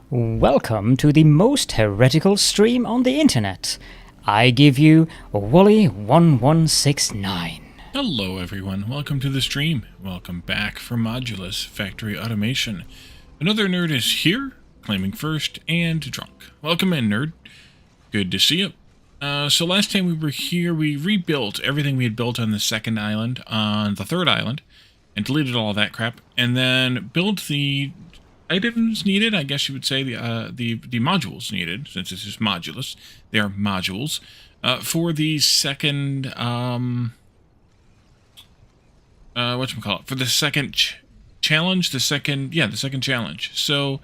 Welcome to the most heretical stream on the internet. I give you Wooly1169. Hello everyone, welcome to the stream. Welcome back for Modulus Factory Automation. Another nerd is here, claiming first and drunk. Welcome in, nerd. Good to see you. So last time we were here, we rebuilt everything we had built on the second island, on the third island, and deleted all that crap, and then built the items needed, I guess you would say, the modules needed, since this is Modulus. They are modules, for the second, whatchamacallit, for the second challenge, the second challenge. So,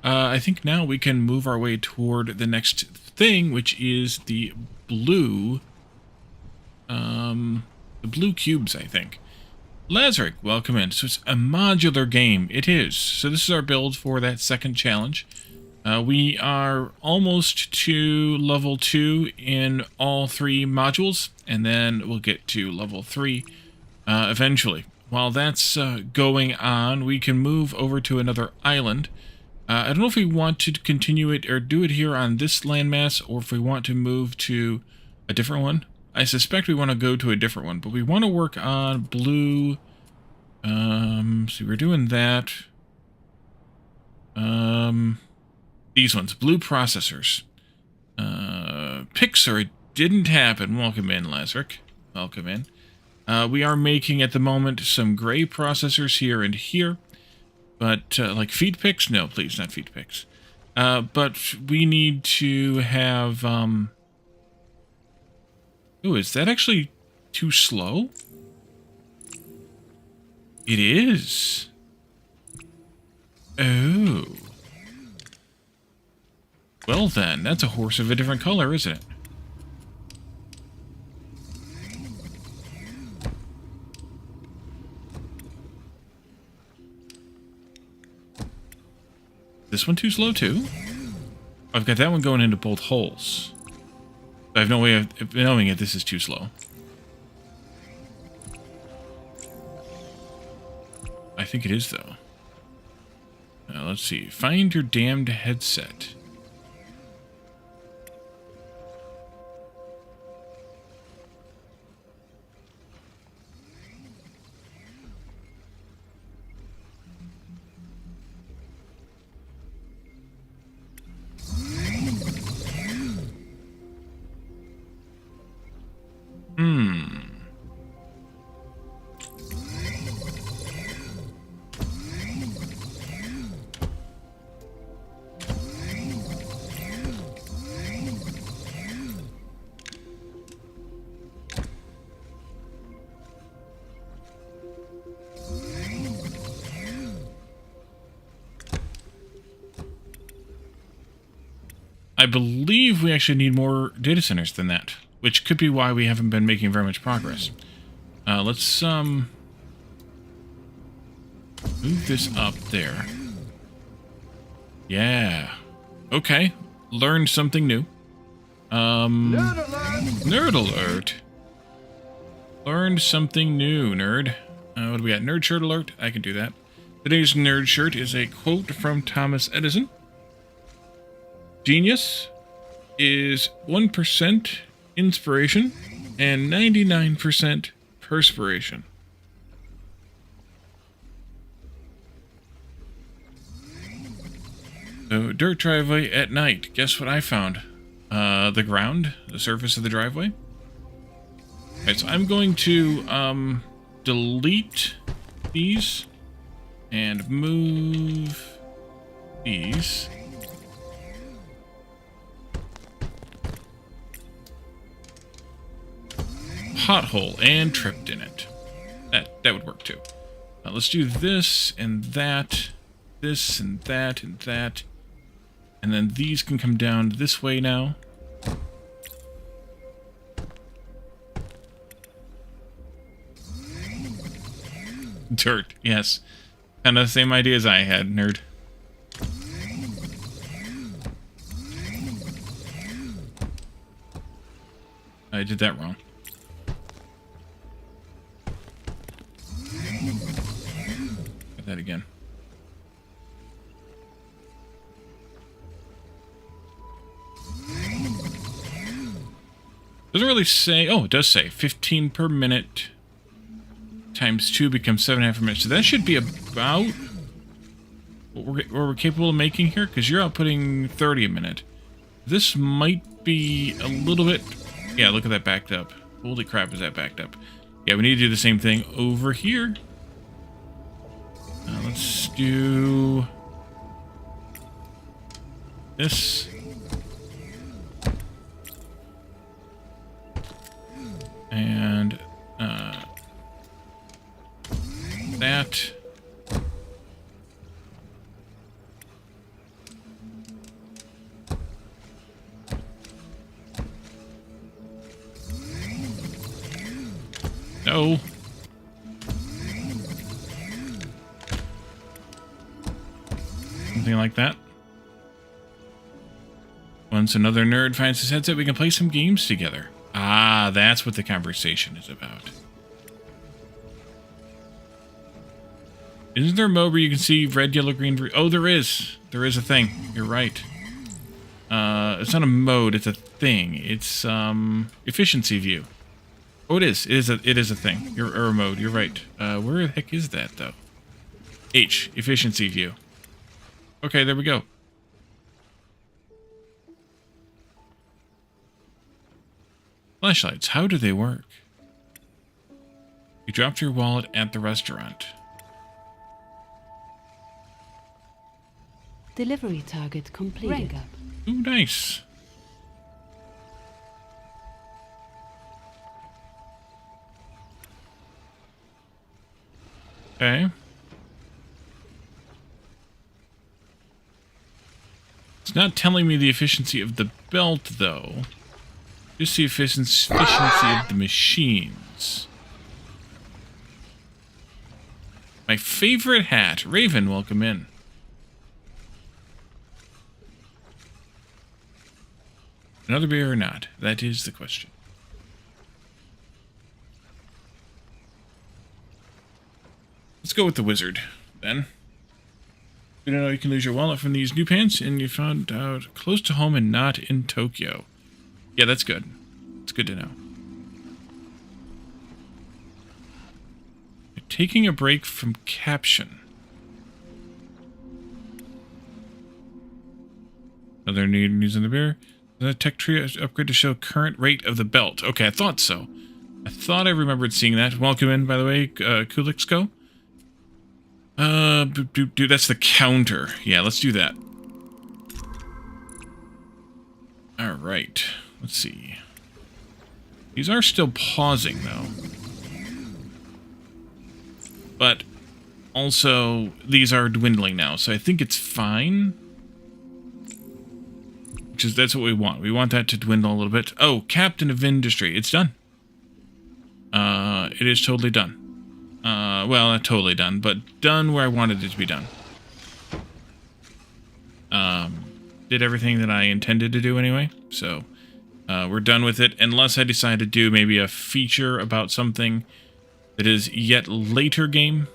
I think now we can move our way toward the next thing, which is the blue cubes, I think. Lazaric, welcome in. So it's a modular game. It is. So this is our build for that second challenge. We are almost to level 2 in all 3 modules, and then we'll get to level 3 eventually. While that's going on, we can move over to another island. I don't know if we want to continue it or do it here on this landmass, or if we want to move to a different one. I suspect we want to go to a different one, but we want to work on blue. So we're doing that. These ones, blue processors. Pixar, it didn't happen. Welcome in, Lazaric. Welcome in. We are making at the moment some gray processors here and here, but like feed picks? No, please, not feed picks. But we need to have. Oh, is that actually too slow? It is. Oh. Well then, that's a horse of a different color, isn't it? This one too slow too? I've got that one going into both holes. I have no way of knowing if this is too slow. I think it is, though. Now, let's see. Find your damned headset. I believe we actually need more data centers than that, which could be why we haven't been making very much progress. Let's move this up there. Yeah. Okay. Learned something new. Nerd alert! Nerd alert! Learned something new, nerd. What do we got? Nerd shirt alert? I can do that. Today's nerd shirt is a quote from Thomas Edison. Genius is 1% inspiration and 99% perspiration. So, dirt driveway at night. Guess what I found? The ground, the surface of the driveway. Alright, so I'm going to delete these and move these. Pothole and tripped in it. That would work too. Let's do this and that, this and that and that, and then these can come down this way now. Dirt, yes. Kind of the same idea as I had, nerd. I did that wrong. Got that again. Doesn't really say... Oh, it does say 15 per minute times 2 becomes 7.5 per minute. So that should be about what we're capable of making here, because you're outputting 30 a minute. This might be a little bit... Yeah, look at that backed up. Holy crap, is that backed up. Yeah, we need to do the same thing over here. Let's do this. And that. No. Something like that. Once another nerd finds his headset, we can play some games together. Ah, that's what the conversation is about. Isn't there a mode where you can see red, yellow, green? Oh, there is. There is a thing. You're right. It's not a mode. It's a thing. It's efficiency view. Oh, it is. It is a thing. Or a mode. You're right. Where the heck is that though? H, efficiency view. Okay, there we go. Flashlights, how do they work? You dropped your wallet at the restaurant. Delivery target completed. Rank up. Ooh, nice. Okay. It's not telling me the efficiency of the belt, though. Just the efficiency of the machines. My favorite hat. Raven, welcome in. Another beer or not? That is the question. Let's go with the wizard, then. You know you can lose your wallet from these new pants, and you found out close to home and not in Tokyo. Yeah, that's good. It's good to know. You're taking a break from caption. Other news in the beer. The tech tree upgrade to show current rate of the belt. Okay, I thought so. I thought I remembered seeing that. Welcome in, by the way, Kulixko. Dude, that's the counter. Yeah, let's do that. Alright, let's see. These are still pausing, though. But also, these are dwindling now, so I think it's fine. Which is, that's what we want. We want that to dwindle a little bit. Oh, Captain of Industry. It's done. It is totally done. Well, not totally done, but done where I wanted it to be done. Did everything that I intended to do anyway, so we're done with it, unless I decide to do maybe a feature about something that is yet later game,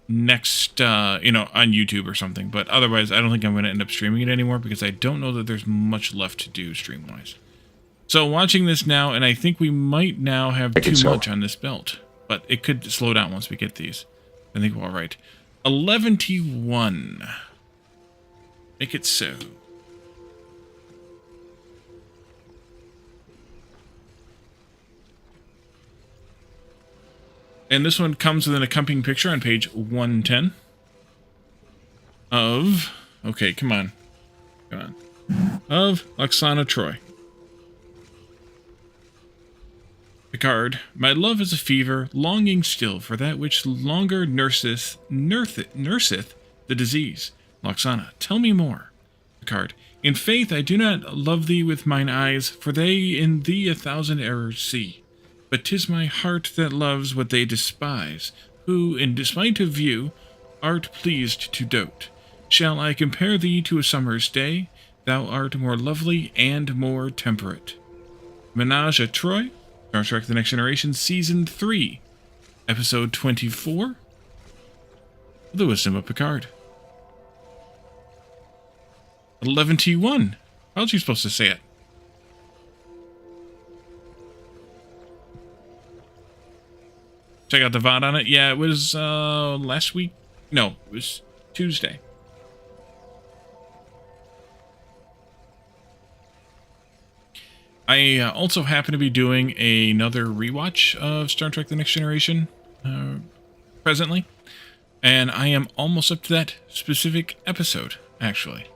next, you know, on YouTube or something, but otherwise I don't think I'm going to end up streaming it anymore, because I don't know that there's much left to do stream-wise. So watching this now, and I think we might now have too much on this belt, but it could slow down once we get these. I think we're all right. 11-1. Make it so. And this one comes with an accompanying picture on page 110 of... Okay, come on. Come on. Of Oksana Troy. Picard, my love is a fever, longing still for that which longer nurseth the disease. Loxana, tell me more. Picard, in faith I do not love thee with mine eyes, for they in thee 1,000 errors see. But 'tis my heart that loves what they despise, who, in despite of view, art pleased to dote. Shall I compare thee to a summer's day? Thou art more lovely and more temperate. Menage a Troy? Star Trek The Next Generation, Season 3, Episode 24, The Wisdom of Picard. 11-1. How else are you supposed to say it? Check out the VOD on it. Yeah, it was last week. No, it was Tuesday. I also happen to be doing another rewatch of Star Trek The Next Generation presently. And I am almost up to that specific episode, actually.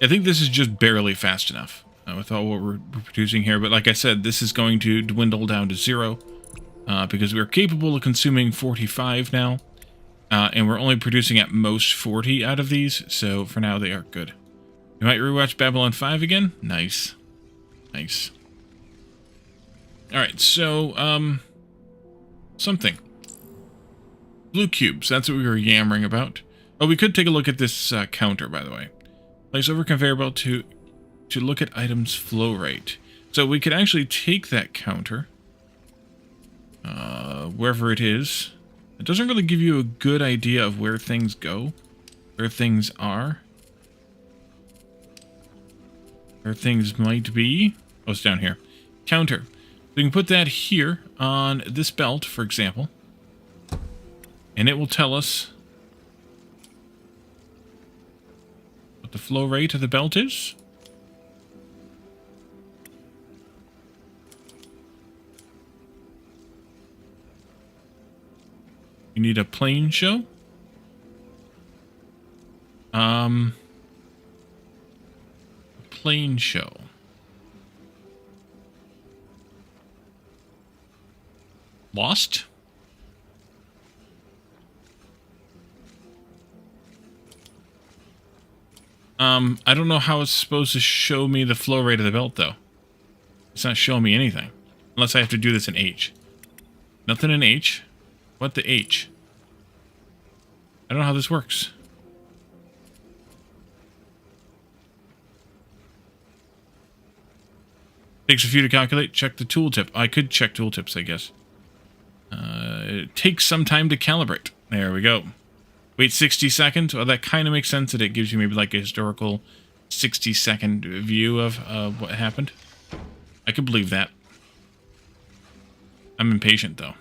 I think this is just barely fast enough with all what we're producing here. But like I said, this is going to dwindle down to 0 because we're capable of consuming 45 now. And we're only producing at most 40 out of these. So for now, they are good. You might rewatch Babylon 5 again? Nice. Nice. Alright, so, something. Blue cubes, that's what we were yammering about. Oh, we could take a look at this counter, by the way. Place over conveyor belt to look at items flow rate. So we could actually take that counter, wherever it is. It doesn't really give you a good idea of where things go, where things are, where things might be. Oh, it's down here. Counter. We can put that here on this belt, for example. And it will tell us what the flow rate of the belt is. You need a plane show. Plane show. Lost? I don't know how it's supposed to show me the flow rate of the belt, though. It's not showing me anything. Unless I have to do this in H. Nothing in H. What the H? I don't know how this works. Takes a few to calculate. Check the tooltip. I could check tooltips, I guess. It takes some time to calibrate. There we go. Wait 60 seconds. Well, that kind of makes sense that it gives you maybe like a historical 60-second view of what happened. I could believe that. I'm impatient, though.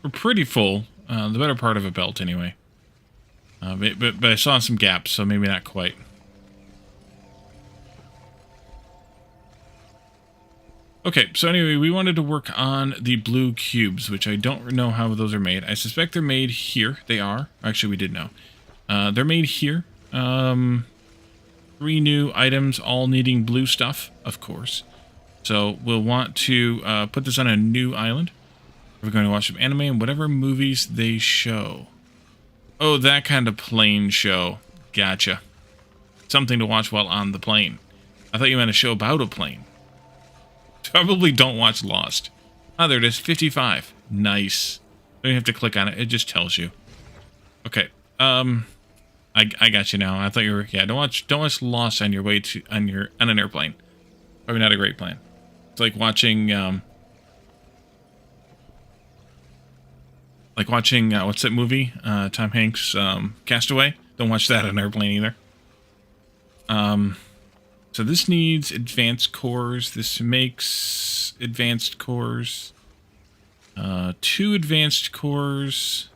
We're pretty full. The better part of a belt, anyway. But I saw some gaps, so maybe not quite. Okay, so anyway, we wanted to work on the blue cubes, which I don't know how those are made. I suspect they're made here. They are. Actually, we did know. They're made here. 3 new items, all needing blue stuff, of course. So we'll want to put this on a new island. We're going to watch some anime and whatever movies they show. Oh, that kind of plane show. Gotcha. Something to watch while on the plane. I thought you meant a show about a plane. Probably don't watch Lost. Ah, there it is. 55. Nice. Don't even have to click on it. It just tells you. Okay. I got you now. I thought you were... Yeah, don't watch Lost on your way to... on an airplane. Probably not a great plan. It's like watching... what's that movie? Tom Hanks, Castaway. Don't watch that on an airplane either. So this needs advanced cores. This makes advanced cores. 2 advanced cores.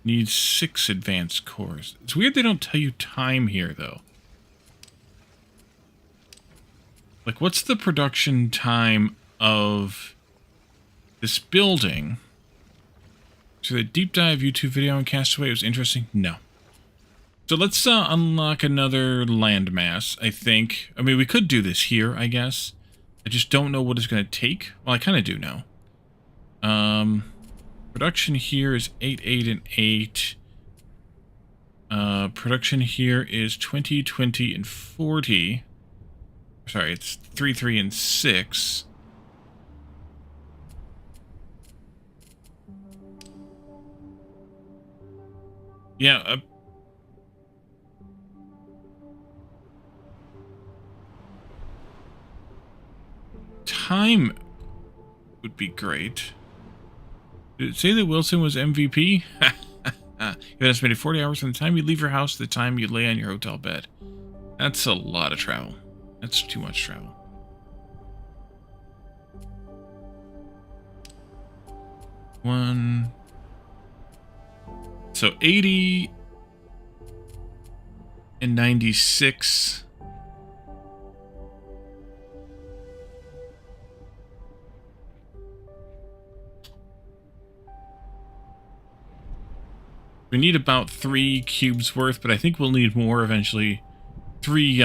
Needs 6 advanced cores. It's weird they don't tell you time here, though. Like, what's the production time of this building? So the deep dive YouTube video on Castaway was interesting? No. So let's unlock another landmass, I think. I mean, we could do this here, I guess. I just don't know what it's going to take. Well, I kind of do know. Production here is 8, 8, and 8. Production here is 20, 20, and 40. Sorry, it's 3, 3, and 6. Yeah, time would be great. Did it say that Wilson was MVP? You have estimated 40 hours from the time you leave your house to the time you lay on your hotel bed. That's a lot of travel. That's too much travel. So 80 and 96. We need about 3 cubes worth, but I think we'll need more eventually. 3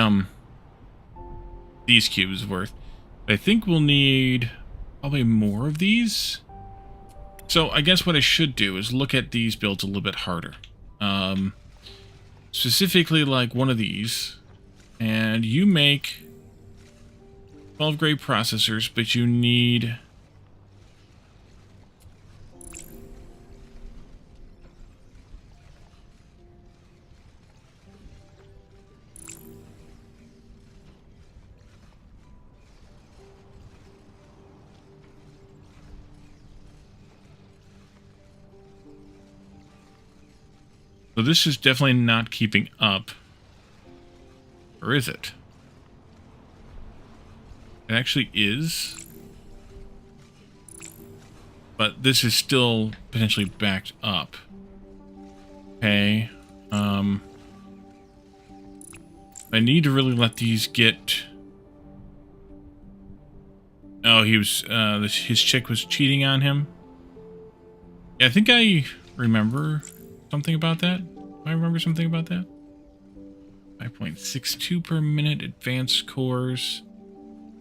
these cubes worth. I think we'll need probably more of these. So I guess what I should do is look at these builds a little bit harder. Specifically like one of these. And you make 12 grade processors, but you need... So this is definitely not keeping up. Or is it? It actually is. But this is still potentially backed up. Okay. I need to really let these get... Oh, he was... his chick was cheating on him. Yeah, I think I remember... something about that? I remember something about that. 5.62 per minute advanced cores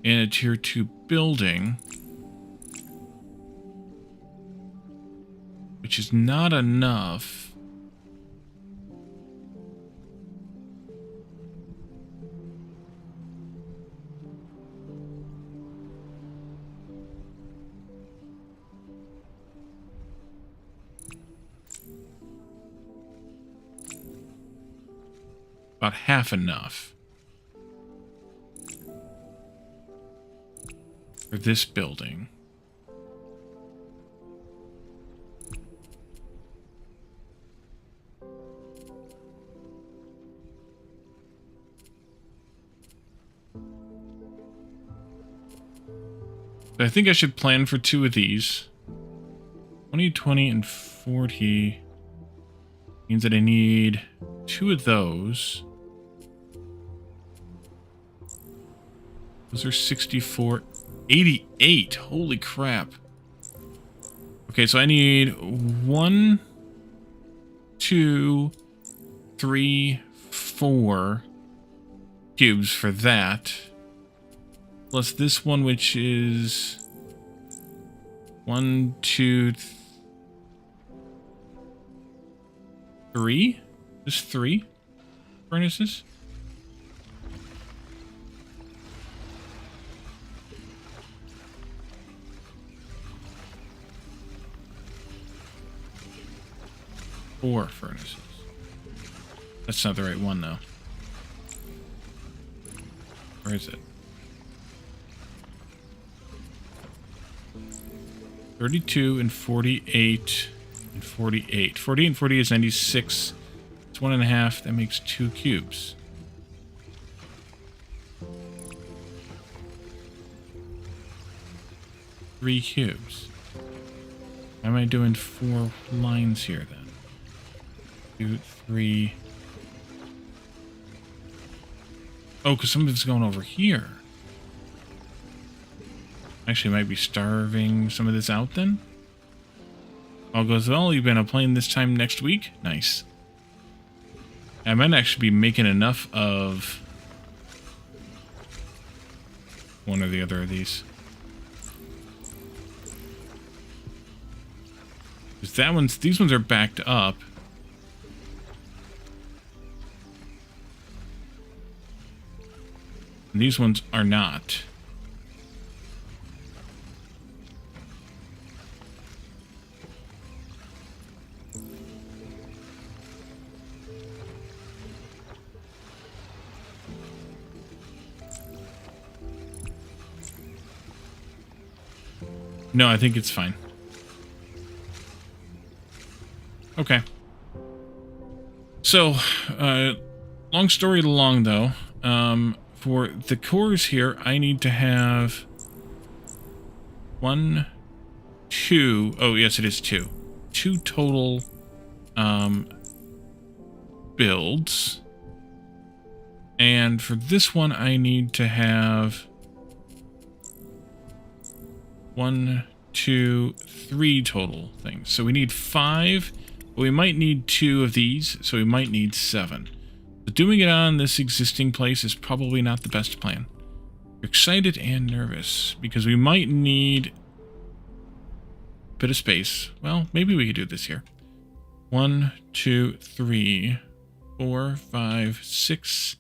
in a tier 2 building, which is not enough. About half enough for this building. But I think I should plan for 2 of these. 20, 20, and 40 means that I need 2 of those. Those are 64, 88. Holy crap. Okay, so I need 1, 2, 3, 4 cubes for that. Plus this one, which is 1, 2, 3. Just 3 furnaces. Four furnaces. That's not the right one, though. Where is it? 32 and 48 and 48. 48 and 40 is 96. It's 1.5. That makes 2 cubes. Three cubes. Why am I doing 4 lines here then? 2, 3. Oh, because some of it's going over here. Actually, I might be starving some of this out then. All goes well. You've been playing this time next week. Nice. I might actually be making enough of one or the other of these. Because these ones are backed up. And these ones are not. No, I think it's fine. Okay. So, long story long, though. For the cores here, I need to have 1, 2... Oh, yes, it is 2. 2 total builds. And for this one, I need to have 1, 2, 3 total things. So we need 5, but we might need 2 of these, so we might need 7. But doing it on this existing place is probably not the best plan. You're excited and nervous, because we might need a bit of space. Well, maybe we could do this here. 1, 2, 3, 4, 5, 6...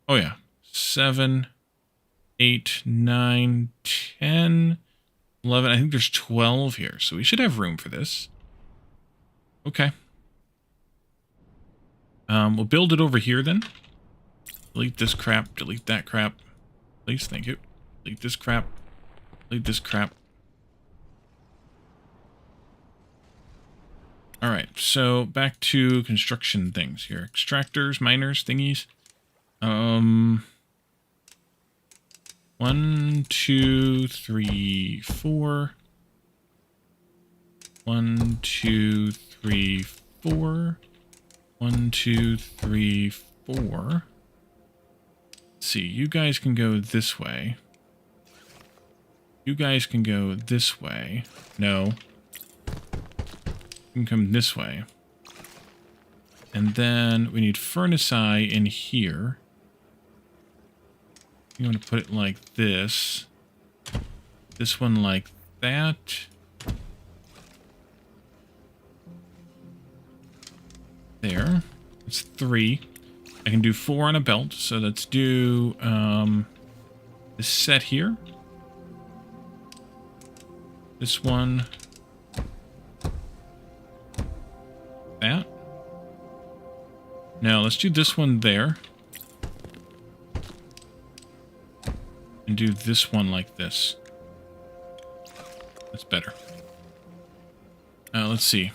Oh yeah, 7, 8, 9, 10, 11. I think there's 12 here, so we should have room for this. Okay. We'll build it over here then. Delete this crap, delete that crap. Please, thank you. Delete this crap, delete this crap. Alright, so back to construction things here. Extractors, miners, thingies. 1, 2, 3, 4. 1, 2, 3, 4. 1, 2, 3, 4. Let's see, you guys can go this way. You guys can go this way. No. You can come this way. And then we need furnace eye in here. You want to put it like this. This one like that. There. It's 3. I can do 4 on a belt, so let's do this set here. This one. That. Now let's do this one there. And do this one like this. That's better. Let's see.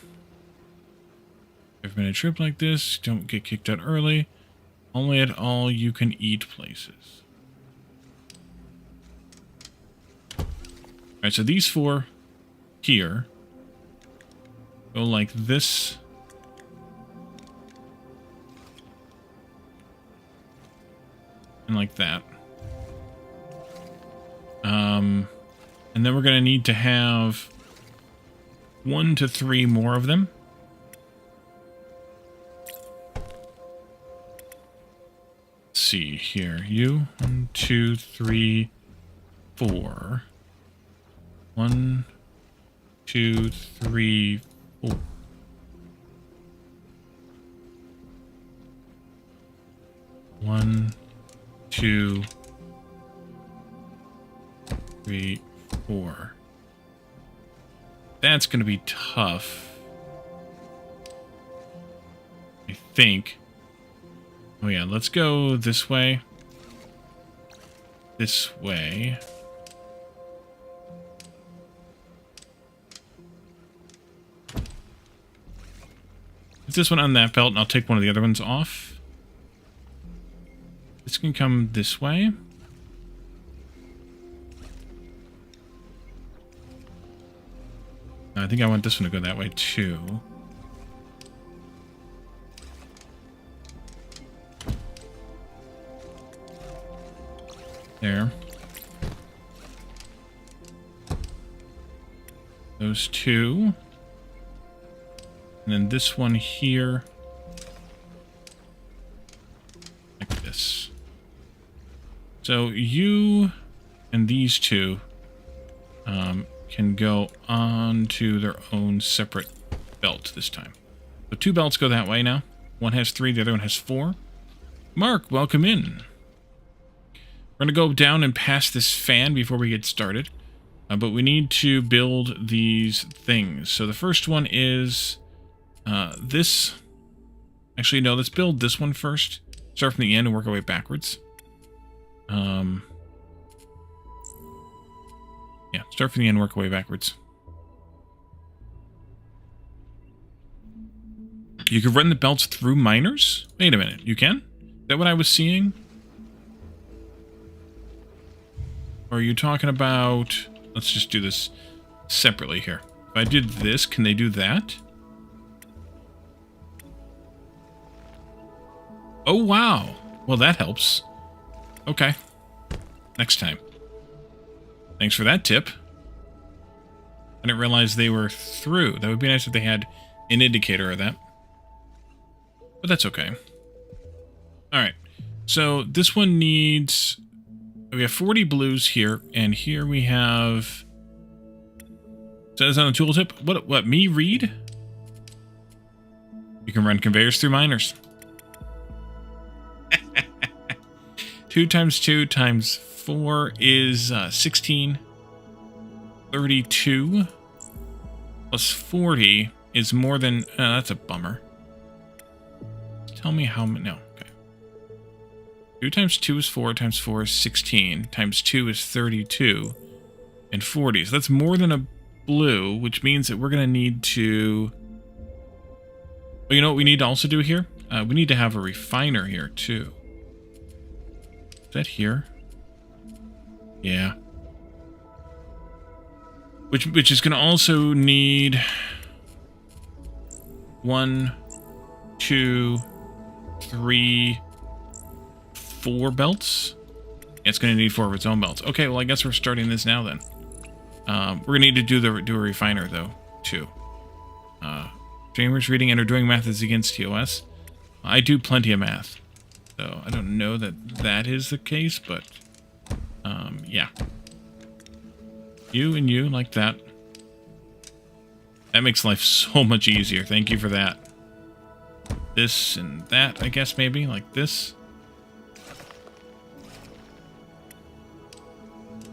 Ever been a trip like this? Don't get kicked out early. Only at all you can eat places. Alright, so these 4 here go like this. And like that. And then we're going to need to have 1 to 3 more of them. Let's see here. You. 1, 2, 3, 4. 1, 2, 3, 4. One, 2, 3, 4. That's going to be tough. I think. Oh yeah, let's go this way. This way. Put this one on that belt, and I'll take one of the other ones off. This can come this way. I think I want this one to go that way too. There. Those 2. And then this one here. Like this. So you and these 2 can go on to their own separate belt this time. So 2 belts go that way now. One has 3, the other one has 4. Mark, welcome in. We're going to go down and pass this fan before we get started. But we need to build these things. So the first one is this. Actually, no, let's build this one first. Start from the end and work our way backwards. Yeah, start from the end, work our way backwards. You could run the belts through miners? Wait a minute, you can? Is that what I was seeing? Or are you talking about... Let's just do this separately here. If I did this, can they do that? Oh, wow. Well, that helps. Okay. Next time. Thanks for that tip. I didn't realize they were through. That would be nice if they had an indicator of that. But that's okay. Alright. So this one needs... We have 40 blues here, and here we have... Says on the tooltip. What, me read? You can run conveyors through miners. 2 times 2 times 4 is 16. 32 plus 40 is more than... that's a bummer. Tell me how many... No, okay. 2 times 2 is 4, times 4 is 16, times 2 is 32, and 40. So that's more than a blue, which means that we're going to need to... Well, you know what we need to also do here? We need to have a refiner here, too. Is that here? Yeah. Which is going to also need 1, 2, 3, 4 belts. It's going to need 4 of its own belts. Okay, well I guess we're starting this now then. We're going to need to do a refiner though too. Streamers reading and or doing math is against TOS. I do plenty of math, so I don't know that is the case, but yeah. You and you like that. That makes life so much easier. Thank you for that. This and that, I guess, maybe, like this.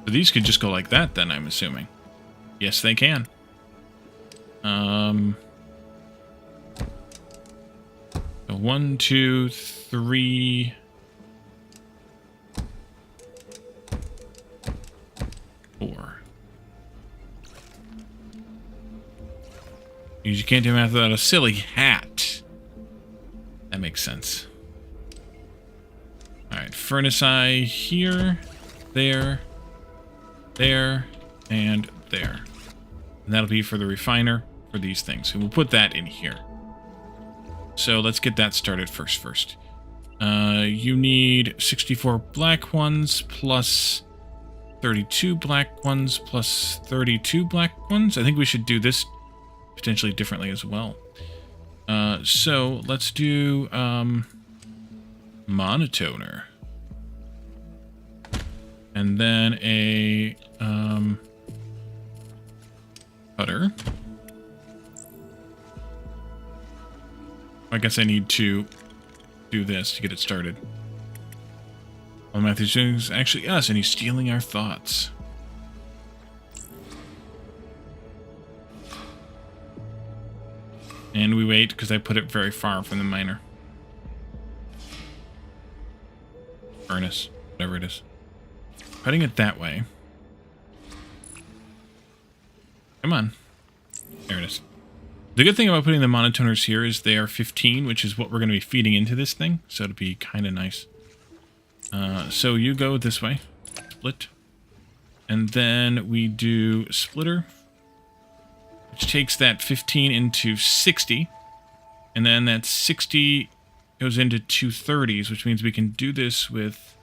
So these could just go like that, then, I'm assuming. Yes, they can. So 1, 2, 3... 4. You can't do math without a silly hat. That makes sense. Alright, furnace eye here, there, and there. And that'll be for the refiner for these things. And we'll put that in here. So let's get that started first. You need 64 black ones plus 32 black ones plus 32 black ones. I think we should do this potentially differently as well. So let's do monotoner. And then a cutter. I guess I need to do this to get it started. Well, Matthew's doing is actually us, and he's stealing our thoughts. And we wait, because I put it very far from the miner. Furnace, whatever it is. Putting it that way. Come on. There it is. The good thing about putting the monotoners here is they are 15, which is what we're going to be feeding into this thing. So it'll be kind of nice. So you go this way. Split. And then we do splitter, which takes that 15 into 60. And then that 60 goes into 2 30s, which means we can do this with...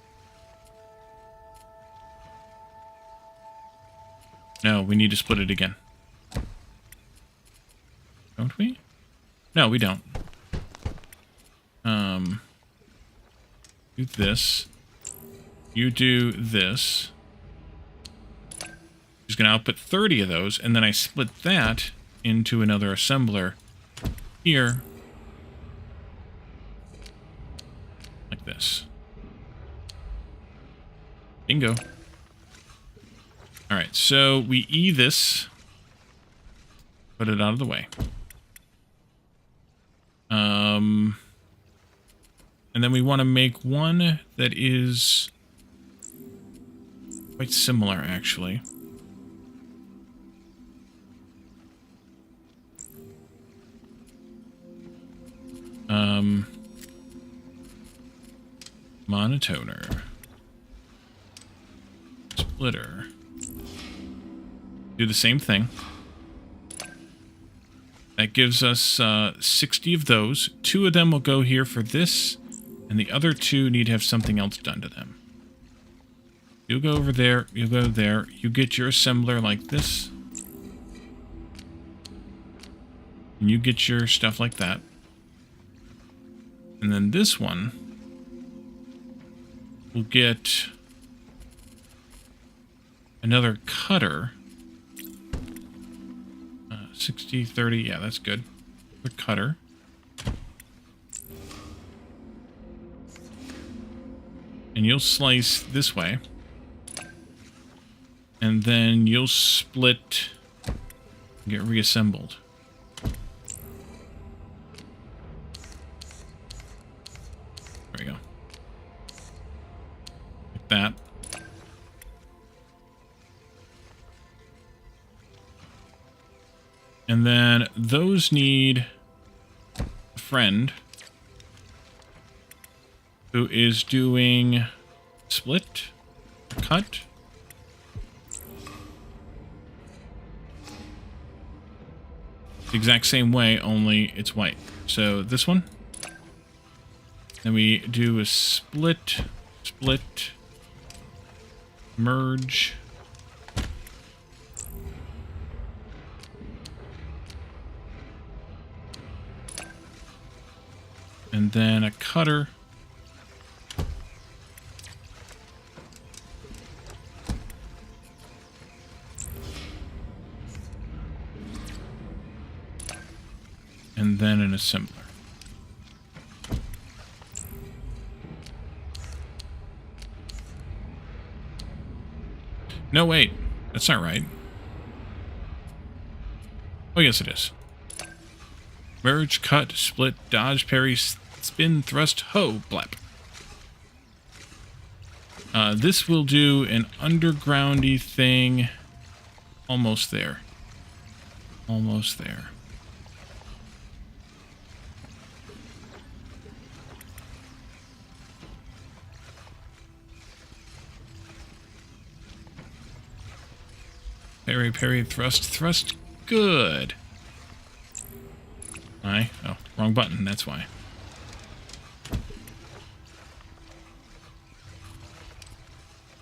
No, we need to split it again. Don't we? No, we don't. Do this. You do this. Just going to output 30 of those, and then I split that into another assembler here. Like this. Bingo. Alright, so we E this. Put it out of the way. And then we want to make one that is quite similar, actually. Monotoner. Splitter. Do the same thing. That gives us 60 of those. 2 of them will go here for this, and the other 2 need to have something else done to them. You'll go over there, you'll go there. You get your assembler like this. And you get your stuff like that. And then this one will get another cutter. 60, 30, yeah, that's good. The cutter. And you'll slice this way. And then you'll split and get reassembled. There we go. Like that. And then those need a friend who is doing split, cut. The exact same way, only it's white. So this one. Then we do a split, split, merge. And then a cutter. And then an assembler. No, wait. That's not right. Oh, yes, it is. Merge, cut, split, dodge, parry, spin, thrust, hoe, blap. This will do an undergroundy thing. Almost there. Almost there. Parry, parry, thrust, thrust. Good. Oh, wrong button, that's why.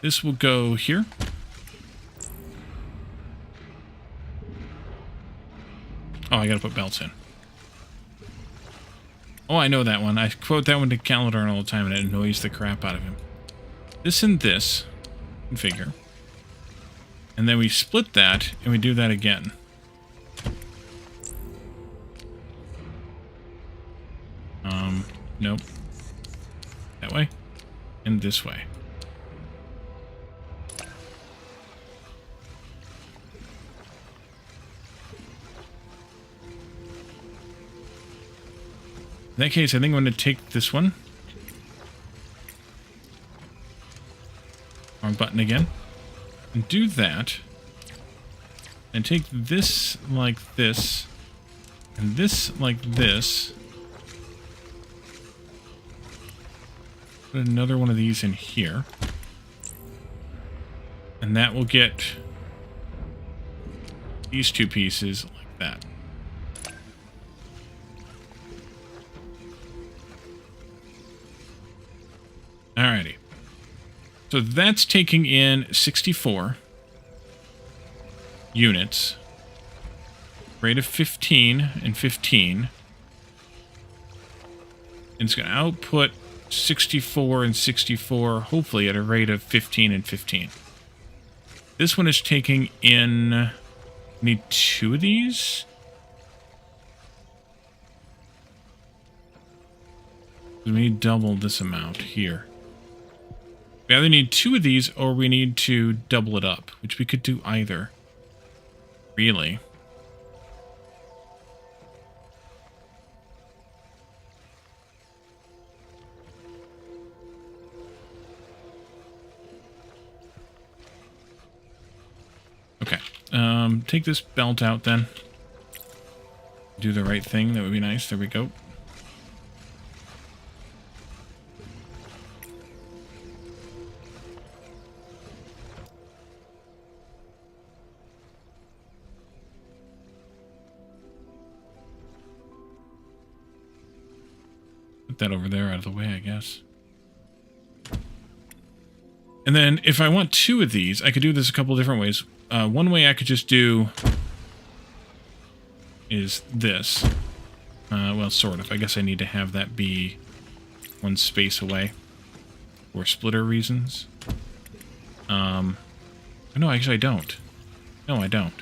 This will go here. Oh, I gotta put belts in. Oh, I know that one. I quote that one to Calendar all the time and it annoys the crap out of him. This and this. Configure. And then we split that and we do that again. Nope. That way. And this way. In that case, I think I'm going to take this one. Wrong button again. And do that. And take this like this. And this like this. Put another one of these in here. And that will get these 2 pieces like that. Alrighty. So that's taking in 64 units. Rate of 15 and 15. And it's going to output 64 and 64, hopefully at a rate of 15 and 15. This one is taking in... Need 2 of these? We need double this amount here. We either need 2 of these or we need to double it up, which we could do either. Really. Okay. Take this belt out then. Do the right thing. That would be nice. There we go. Put that over there out of the way, I guess. And then if I want 2 of these, I could do this a couple different ways. One way I could just do is this. Well, sort of. I guess I need to have that be 1 space away for splitter reasons. No, actually I don't. No, I don't.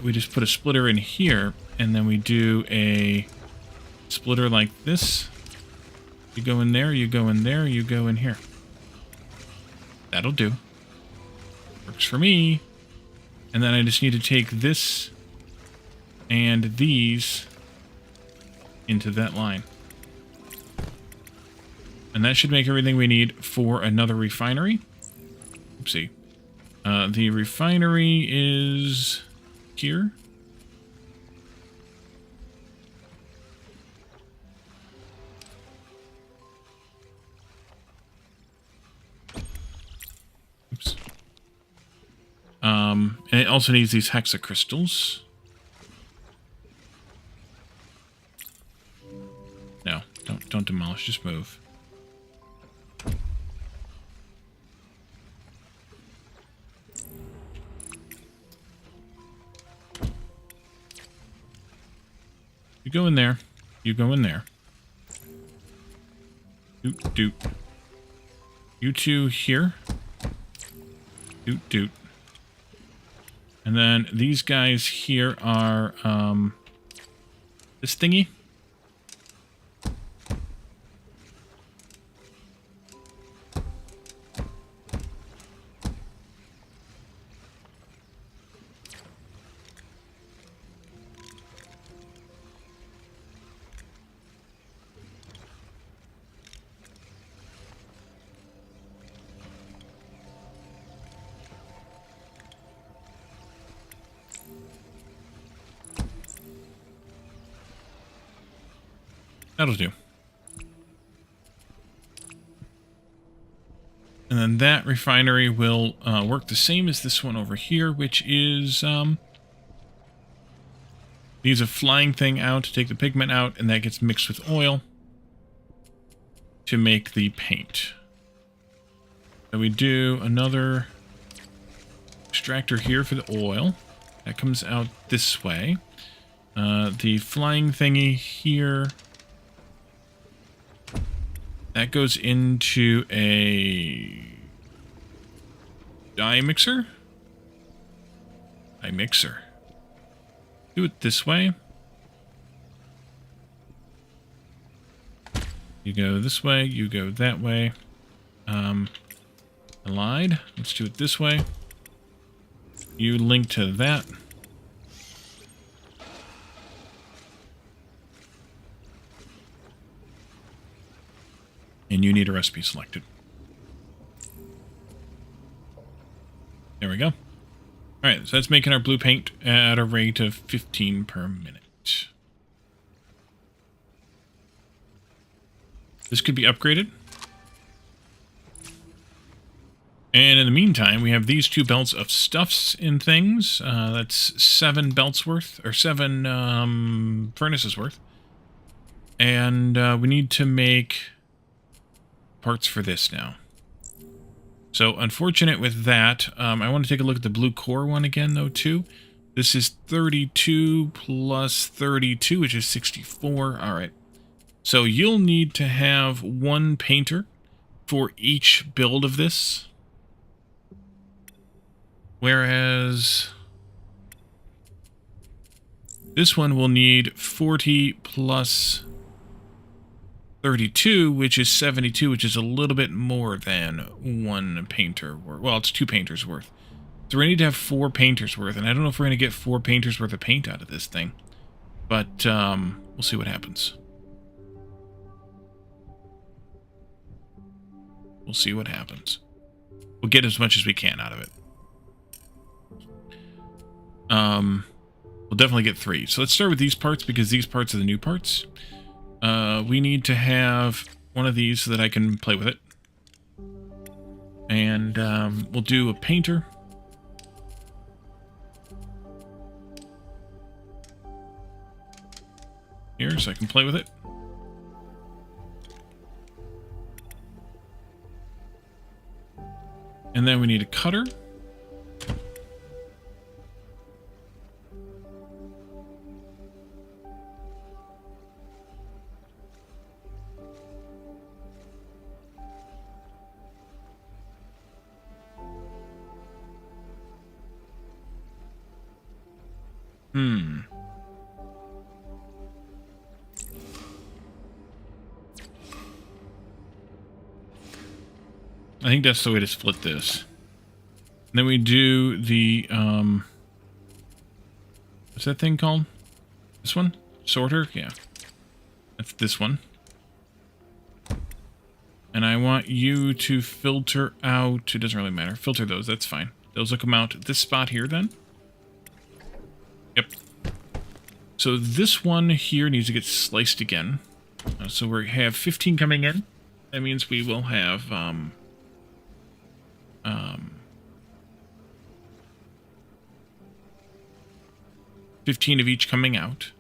We just put a splitter in here, and then we do a splitter like this. You go in there, you go in there, you go in here. That'll do. Works for me. And then I just need to take this and these into that line. And that should make everything we need for another refinery. Oopsie. The refinery is here. Oops. And it also needs these hexacrystals. No, don't demolish, just move. You go in there. You go in there. Doot, doot. You 2 here. Doot, doot. And then these guys here are, this thingy. That'll do. And then that refinery will work the same as this one over here, which is use a flying thing out to take the pigment out, and that gets mixed with oil to make the paint. So we do another extractor here for the oil. That comes out this way. The flying thingy here, that goes into a dye mixer. Dye mixer. Do it this way. You go this way, you go that way. I lied. Let's do it this way. You link to that. And you need a recipe selected. There we go. Alright, so that's making our blue paint at a rate of 15 per minute. This could be upgraded. And in the meantime, we have these 2 belts of stuffs and things. That's 7 belts worth, or 7 furnaces worth. And we need to make parts for this now. So, unfortunate with that. I want to take a look at the blue core one again, though, too. This is 32 plus 32, which is 64. Alright. So, you'll need to have 1 painter for each build of this. Whereas this one will need 40 plus 32, which is 72, which is a little bit more than 1 painter worth. Well, it's 2 painters worth. So we need to have 4 painters worth, and I don't know if we're going to get 4 painters worth of paint out of this thing. But we'll see what happens. We'll see what happens. We'll get as much as we can out of it. We'll definitely get 3. So let's start with these parts, because these parts are the new parts. We need to have one of these so that I can play with it. And we'll do a painter. Here, so I can play with it. And then we need a cutter. I think that's the way to split this. And then we do the, what's that thing called? This one? Sorter? Yeah. That's this one. And I want you to filter out, it doesn't really matter, filter those, that's fine. Those will come out at this spot here then. Yep. So this one here needs to get sliced again. So we have 15 coming in. That means we will have, 15 of each coming out.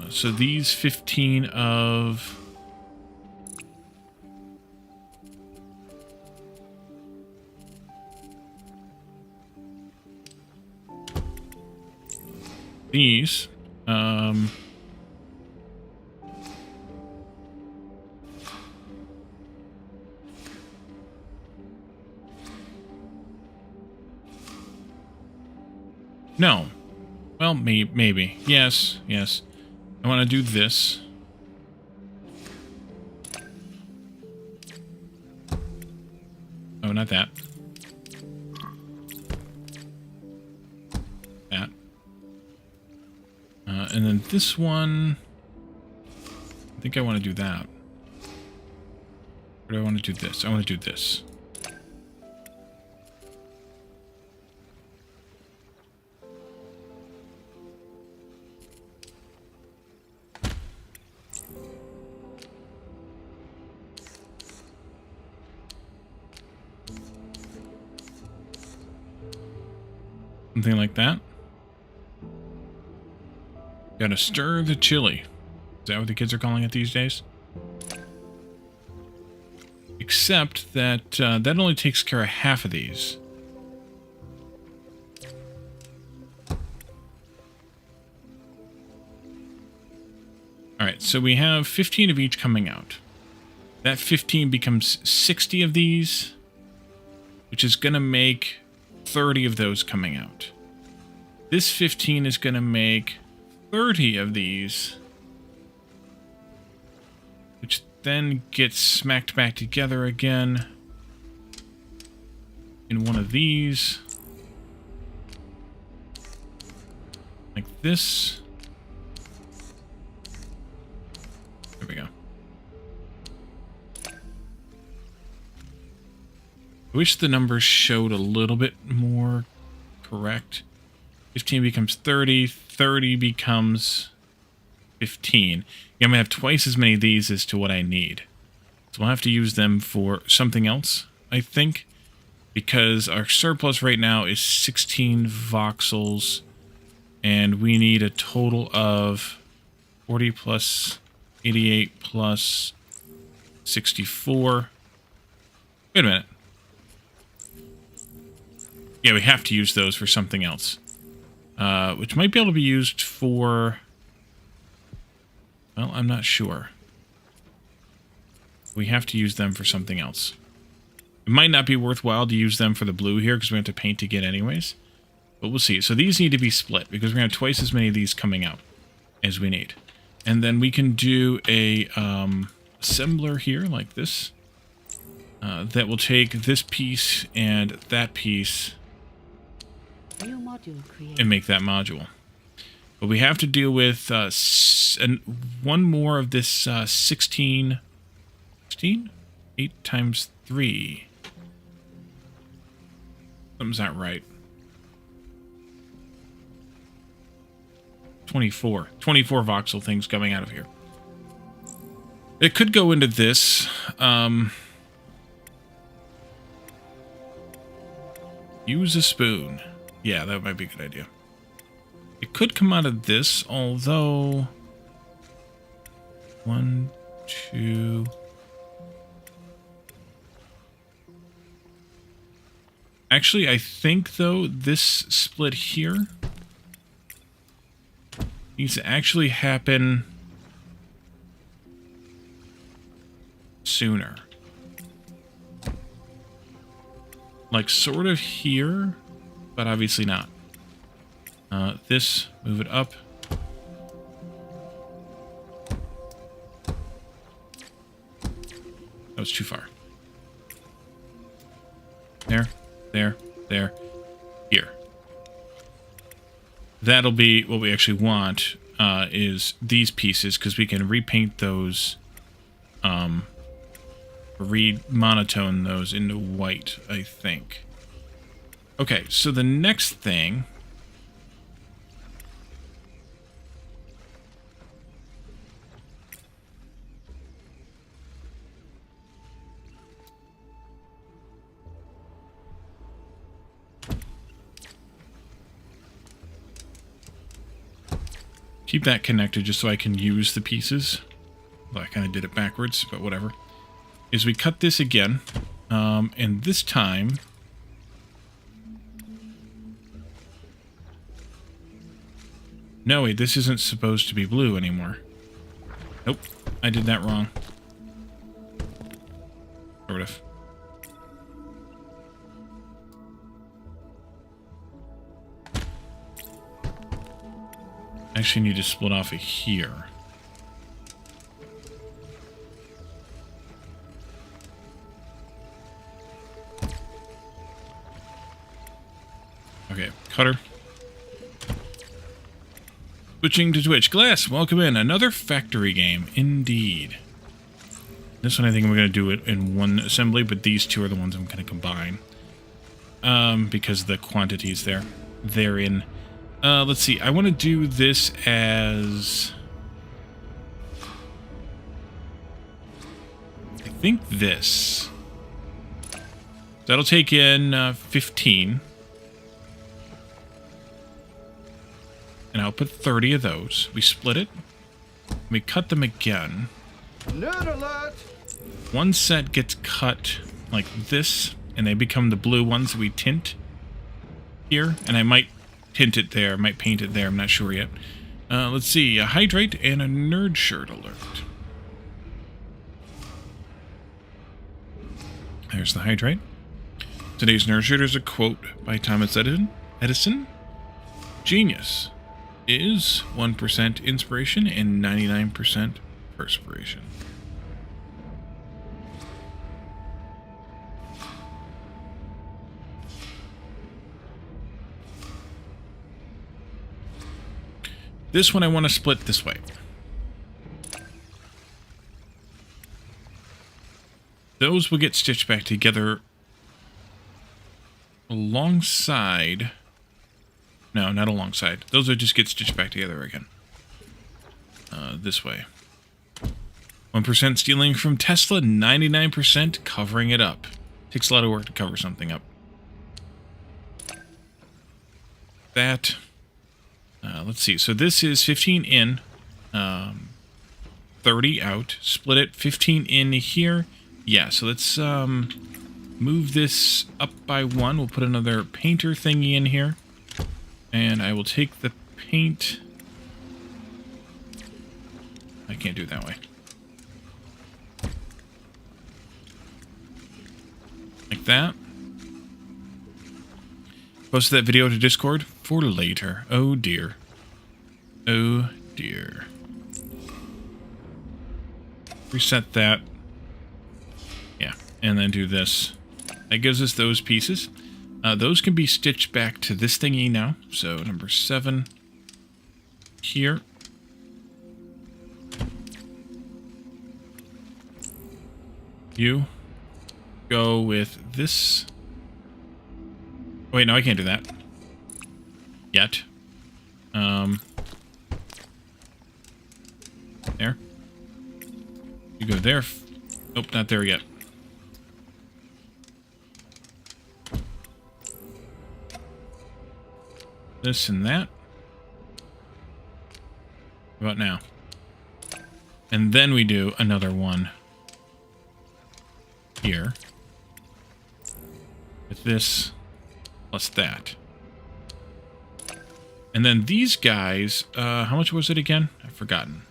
So these 15 of... these, no. Well, maybe. Yes, yes. I want to do this. Oh, not that. That. And then this one... I think I want to do that. Or do I want to do this? I want to do this. Something like that. Gotta stir the chili. Is that what the kids are calling it these days? Except that that only takes care of half of these. Alright, so we have 15 of each coming out. That 15 becomes 60 of these, which is going to make 30 of those coming out. This 15 is going to make 30 of these, which then gets smacked back together again in one of these, like this. There we go. I wish the numbers showed a little bit more correct. 15 becomes 30, 30 becomes 15. Yeah, I'm going to have twice as many of these as to what I need. So we'll have to use them for something else, I think, because our surplus right now is 16 voxels, and we need a total of 40 plus 88 plus 64. Wait a minute. Yeah, we have to use those for something else. Which might be able to be used for... Well, I'm not sure. We have to use them for something else. It might not be worthwhile to use them for the blue here, because we have to paint again anyways. But we'll see. So these need to be split, because we're going to have twice as many of these coming out as we need. And then we can do a assembler here, like this. That will take this piece and that piece and make that module. But we have to deal with one more of this 16... 16? 8 times 3. Something's not right. 24. 24 voxel things coming out of here. It could go into this. Use a spoon. Yeah, that might be a good idea. It could come out of this, although... 1, 2... Actually, I think, though, this split here needs to actually happen sooner. Like, sort of here, but obviously not. This, move it up. That was too far. There, there, there, here. That'll be what we actually want, is these pieces, because we can repaint those, re-monotone those into white, I think. Okay, so the next thing... Keep that connected just so I can use the pieces. Well, I kind of did it backwards, but whatever. Is we cut this again, and this time... No, wait, this isn't supposed to be blue anymore. Nope, I did that wrong. Sort of. I actually need to split off of here. Okay, cutter. Switching to Twitch. Glass, welcome in. Another factory game, indeed. This one I think we're going to do it in one assembly, but these two are the ones I'm going to combine. Because the quantities therein. Let's see. I want to do this as... I think this. That'll take in 15. And I'll put 30 of those. We split it. We cut them again. Nerd alert! One set gets cut like this, and they become the blue ones that we tint here. And I might tint it there, might paint it there, I'm not sure yet. Let's see, a hydrate and a nerd shirt alert. There's the hydrate. Today's nerd shirt is a quote by Thomas Edison. Genius is 1% inspiration and 99% perspiration. This one I want to split this way. Those will get stitched back together alongside... No, not alongside. Those will just get stitched back together again. This way. 1% stealing from Tesla, 99% covering it up. Takes a lot of work to cover something up. That... let's see. So this is 15 in, 30 out. Split it. 15 in here. Yeah, so let's move this up by 1. We'll put another painter thingy in here. And I will take the paint... I can't do it that way. Like that. Post that video to Discord for later. Oh dear. Oh dear. Reset that. Yeah, and then do this. That gives us those pieces. Those can be stitched back to this thingy now. So number 7 here. You go with this. Wait, no, I can't do that. Yet. There. You go there. Nope, not there yet. This and that. How about now? And then we do another one here. With this plus that. And then these guys, how much was it again? I've forgotten.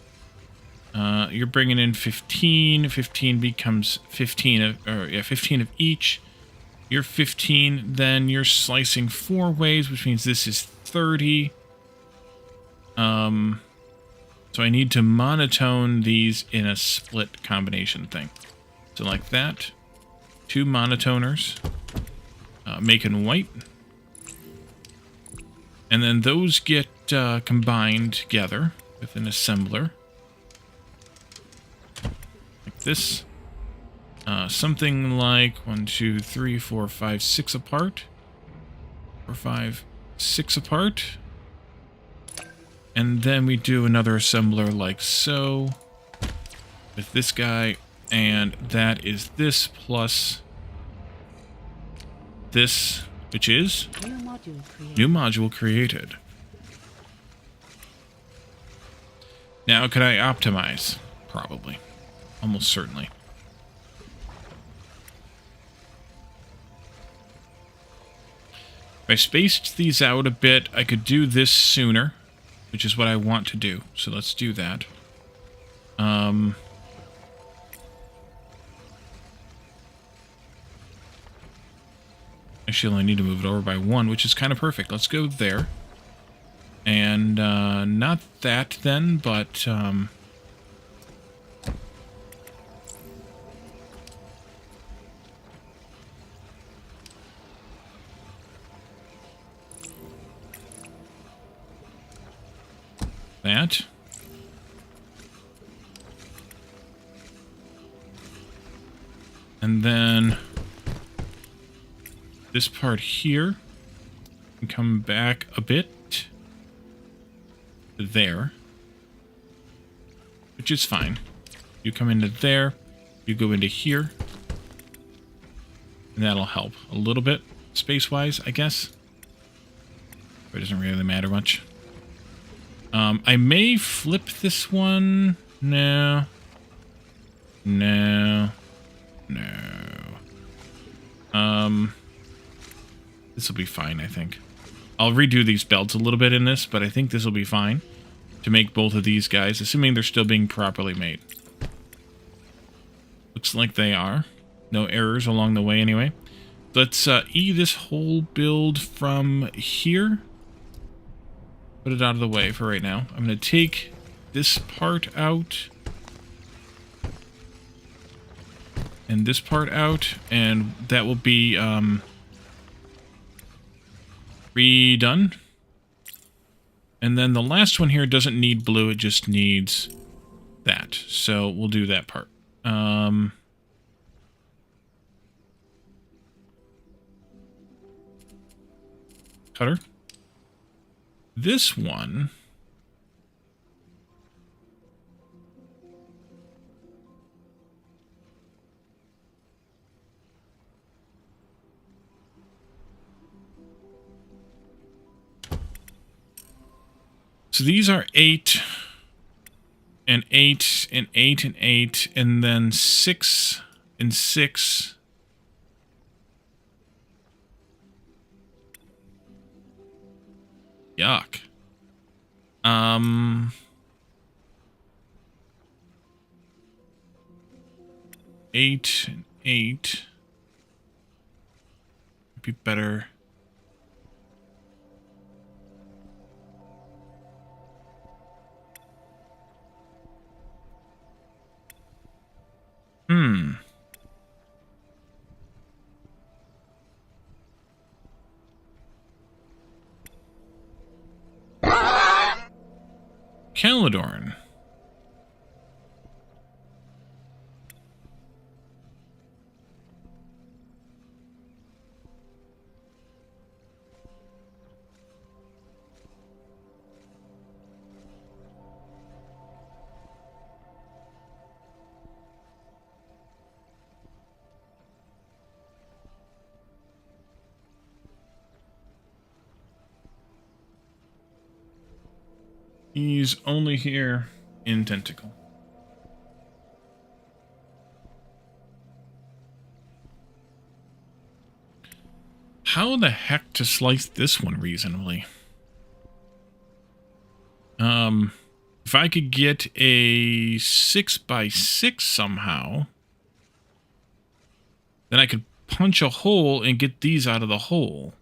You're bringing in 15. 15 becomes 15 of, 15 of each. You're 15, then you're slicing 4 ways, which means this is 30. So I need to monotone these in a split combination thing. So like that. 2 monotoners. Making white. And then those get combined together with an assembler. Like this. Something like 1, 2, 3, 4, 5, 6 apart. 4, 5, 6 apart. And then we do another assembler like so. With this guy. And that is this plus this, which is new module created. Now, could I optimize? Probably. Almost certainly. If I spaced these out a bit, I could do this sooner, which is what I want to do. So let's do that. Actually, I only need to move it over by 1, which is kind of perfect. Let's go there. And not that then, but that. And then this part here can come back a bit to there, which is fine. You come into there, you go into here, and that'll help a little bit space-wise, I guess. But it doesn't really matter much. I may flip this one. No. No. No. This will be fine, I think. I'll redo these belts a little bit in this, but I think this will be fine to make both of these guys, assuming they're still being properly made. Looks like they are. No errors along the way anyway. Let's E this whole build from here. Put it out of the way for right now. I'm going to take this part out. And this part out. And that will be redone. And then the last one here doesn't need blue. It just needs that. So we'll do that part. Cutter. This one so these are 8 and 8 and 8 and 8 and then 6 and 6. Yuck. 8 and 8. Would be better. Caledorn. He's only here in Tentacle. how the heck to slice this one reasonably? If I could get a 6x6 somehow, then I could punch a hole and get these out of the hole.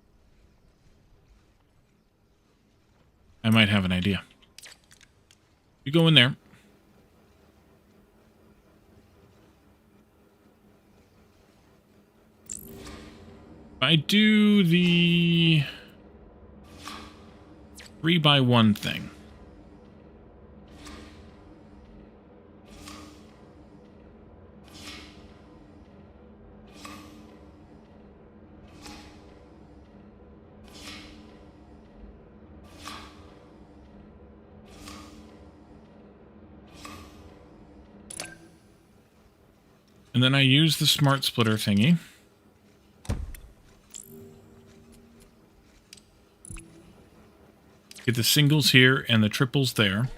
I might have an idea. You go in there. If I do the 3x1 thing. And then I use the smart splitter thingy. Get the singles here and the triples there.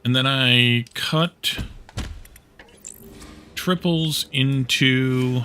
And then I cut triples into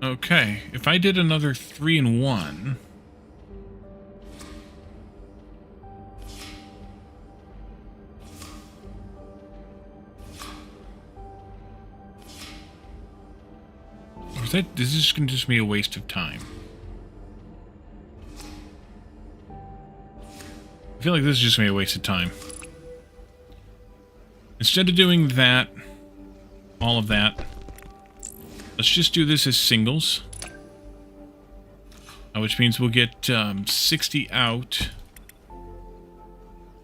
okay, if I did another 3-in-1, or this is going to just be a waste of time. I feel like this is just going to be a waste of time. Instead of doing that, all of that, let's just do this as singles. Which means we'll get 60 out.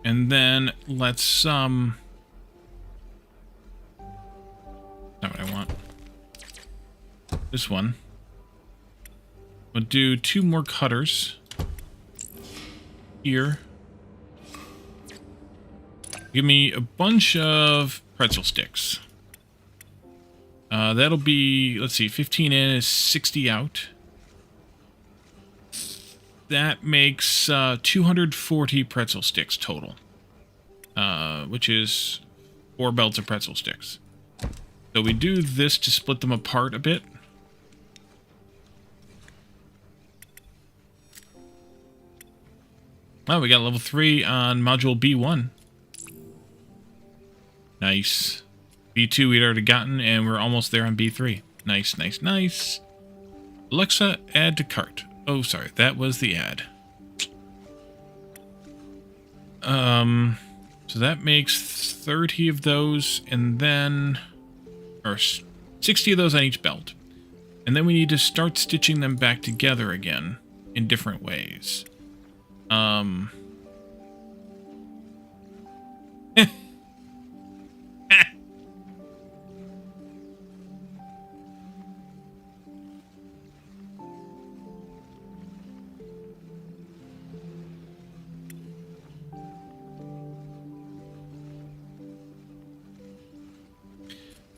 And then let's, not what I want. This one. We'll do 2 more cutters. Here. Give me a bunch of pretzel sticks. That'll be, let's see, 15 in is 60 out. That makes 240 pretzel sticks total. Which is 4 belts of pretzel sticks. So we do this to split them apart a bit. Oh, we got level 3 on module B1. Nice. B2 we'd already gotten, and we're almost there on B3. Nice, nice, nice. Alexa, add to cart. Oh, sorry, that was the ad. So that makes 30 of those, and then... or 60 of those on each belt. And then we need to start stitching them back together again in different ways.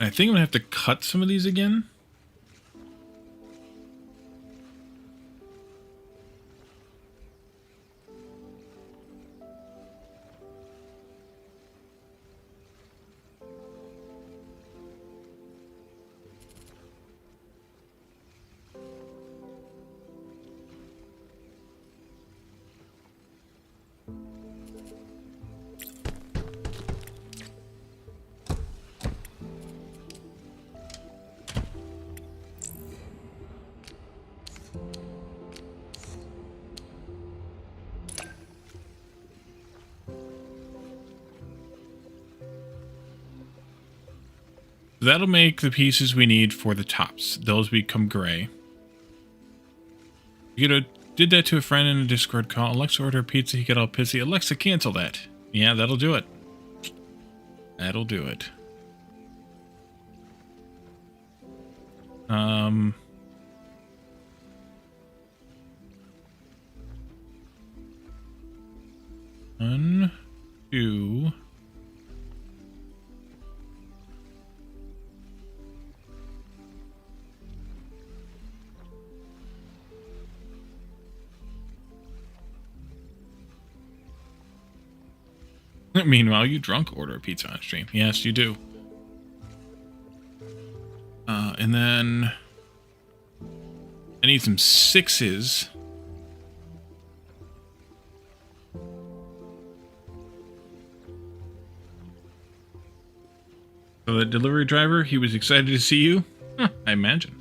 I think I'm going to have to cut some of these again. That'll make the pieces we need for the tops. Those become gray. You did that to a friend in a Discord call. Alexa order a pizza, he got all pissy. Alexa, cancel that. Yeah, that'll do it. That'll do it. One, two. Meanwhile, you drunk order a pizza on stream. Yes, you do. And then I need some 6s. So the delivery driver, he was excited to see you. Huh, I imagine.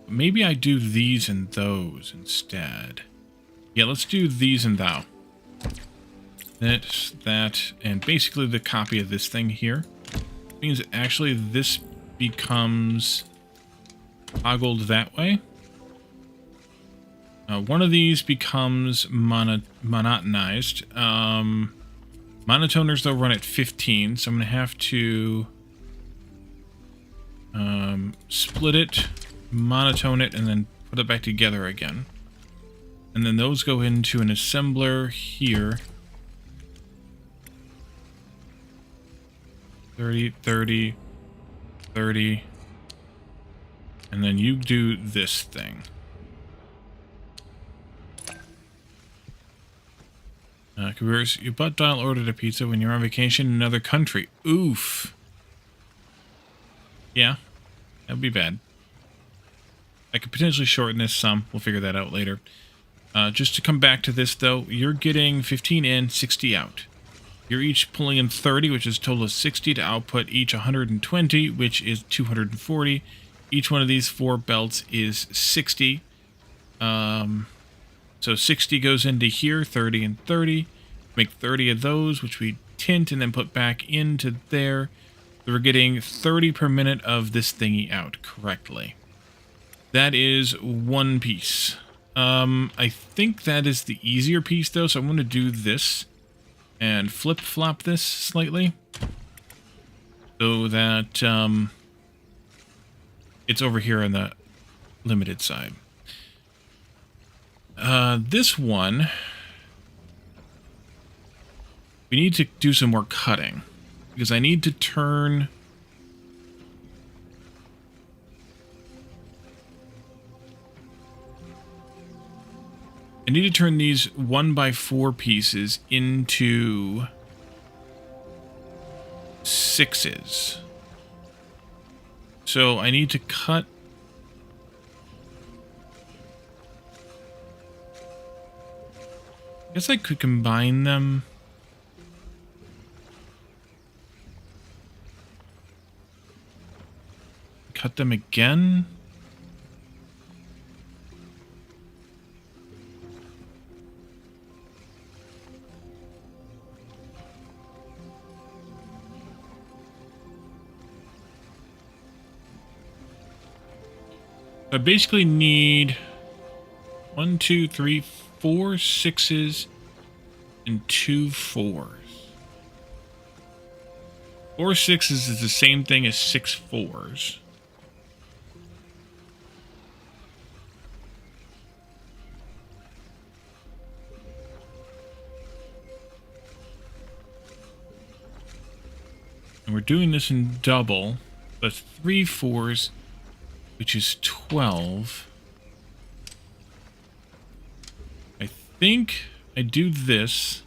Maybe I do these and those instead. Yeah, let's do these and thou. That, and basically the copy of this thing here. Means actually this becomes toggled that way. One of these becomes monotonized. Monotoners, though, run at 15, so I'm going to have to split it, monotone it, and then put it back together again. And then those go into an assembler here. 30, 30, 30. And then you do this thing. Careers, you butt dial ordered a pizza when you're on vacation in another country. Oof. Yeah, that'd be bad. I could potentially shorten this some. We'll figure that out later. Just to come back to this, though, you're getting 15 in, 60 out. You're each pulling in 30, which is a total of 60 to output each 120, which is 240. Each one of these 4 belts is 60. So 60 goes into here, 30 and 30. Make 30 of those, which we tint and then put back into there. So we're getting 30 per minute of this thingy out correctly. That is one piece. I think that is the easier piece, though, so I'm going to do this and flip-flop this slightly so that it's over here on the limited side. This one, we need to do some more cutting because I need to turn these 1x4 pieces into 6s. So I need to cut I guess I could combine them. Cut them again. I basically need 1, 2, 3, 4 6s and 2 4s. 4 6s is the same thing as 6 4s. And we're doing this in double. That's 3 4s, which is 12. I think I do this.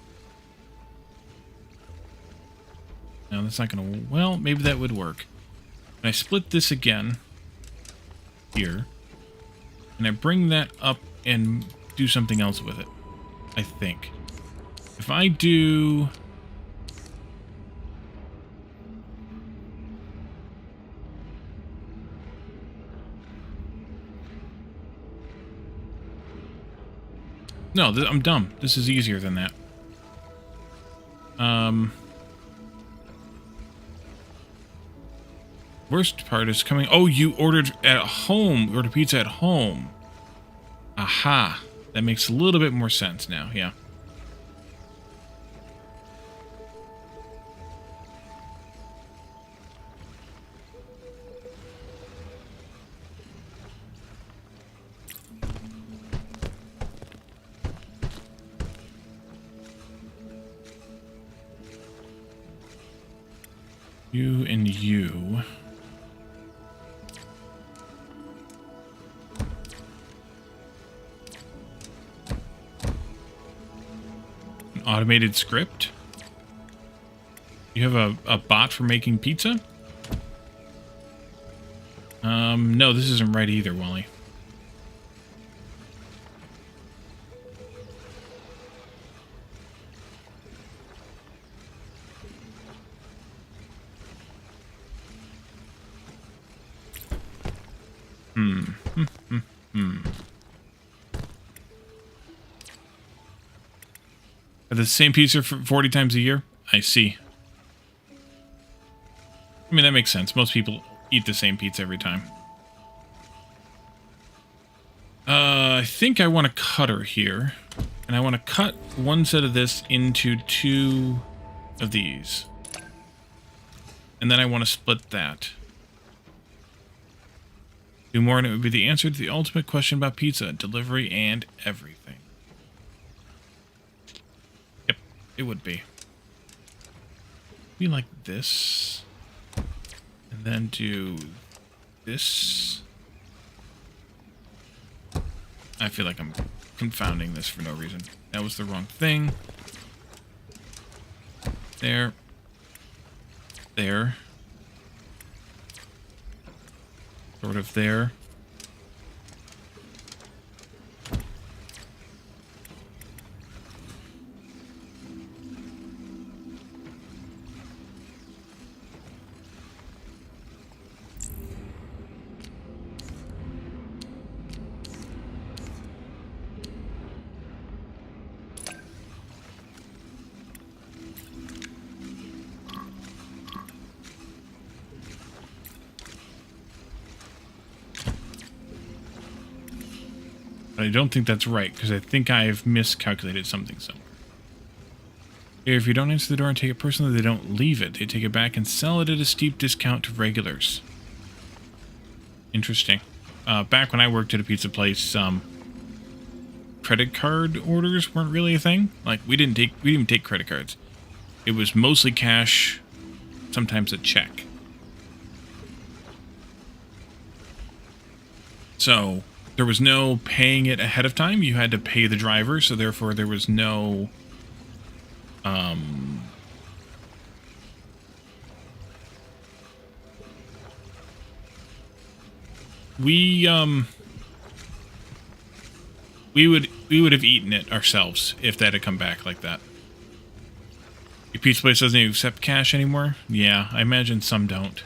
No, that's not going to... Well, maybe that would work. And I split this again. Here. And I bring that up and do something else with it. I think. If I do... No, I'm dumb. This is easier than that. Worst part is coming. Oh, you ordered at home. You ordered pizza at home. Aha. That makes a little bit more sense now. Yeah. You and you. An automated script? You have a bot for making pizza? No, this isn't right either, Wally. The same pizza for 40 times a year? I see. I mean, that makes sense. Most people eat the same pizza every time. I think I want a cutter here. And I want to cut one set of this into 2 of these. And then I want to split that. 2 more and it would be the answer to the ultimate question about pizza, delivery, and everything. Yep, it would be. Be like this. And then do this. I feel like I'm confounding this for no reason. That was the wrong thing. There. There. Sort of there. But I don't think that's right, because I think I've miscalculated something somewhere. If you don't answer the door and take it personally, they don't leave it. They take it back and sell it at a steep discount to regulars. Interesting. Back when I worked at a pizza place, credit card orders weren't really a thing. Like, we didn't even take credit cards. It was mostly cash, sometimes a check. So there was no paying it ahead of time. You had to pay the driver, so therefore there was no we would have eaten it ourselves if that had come back like that. Your pizza place doesn't even accept cash anymore? Yeah, I imagine some don't.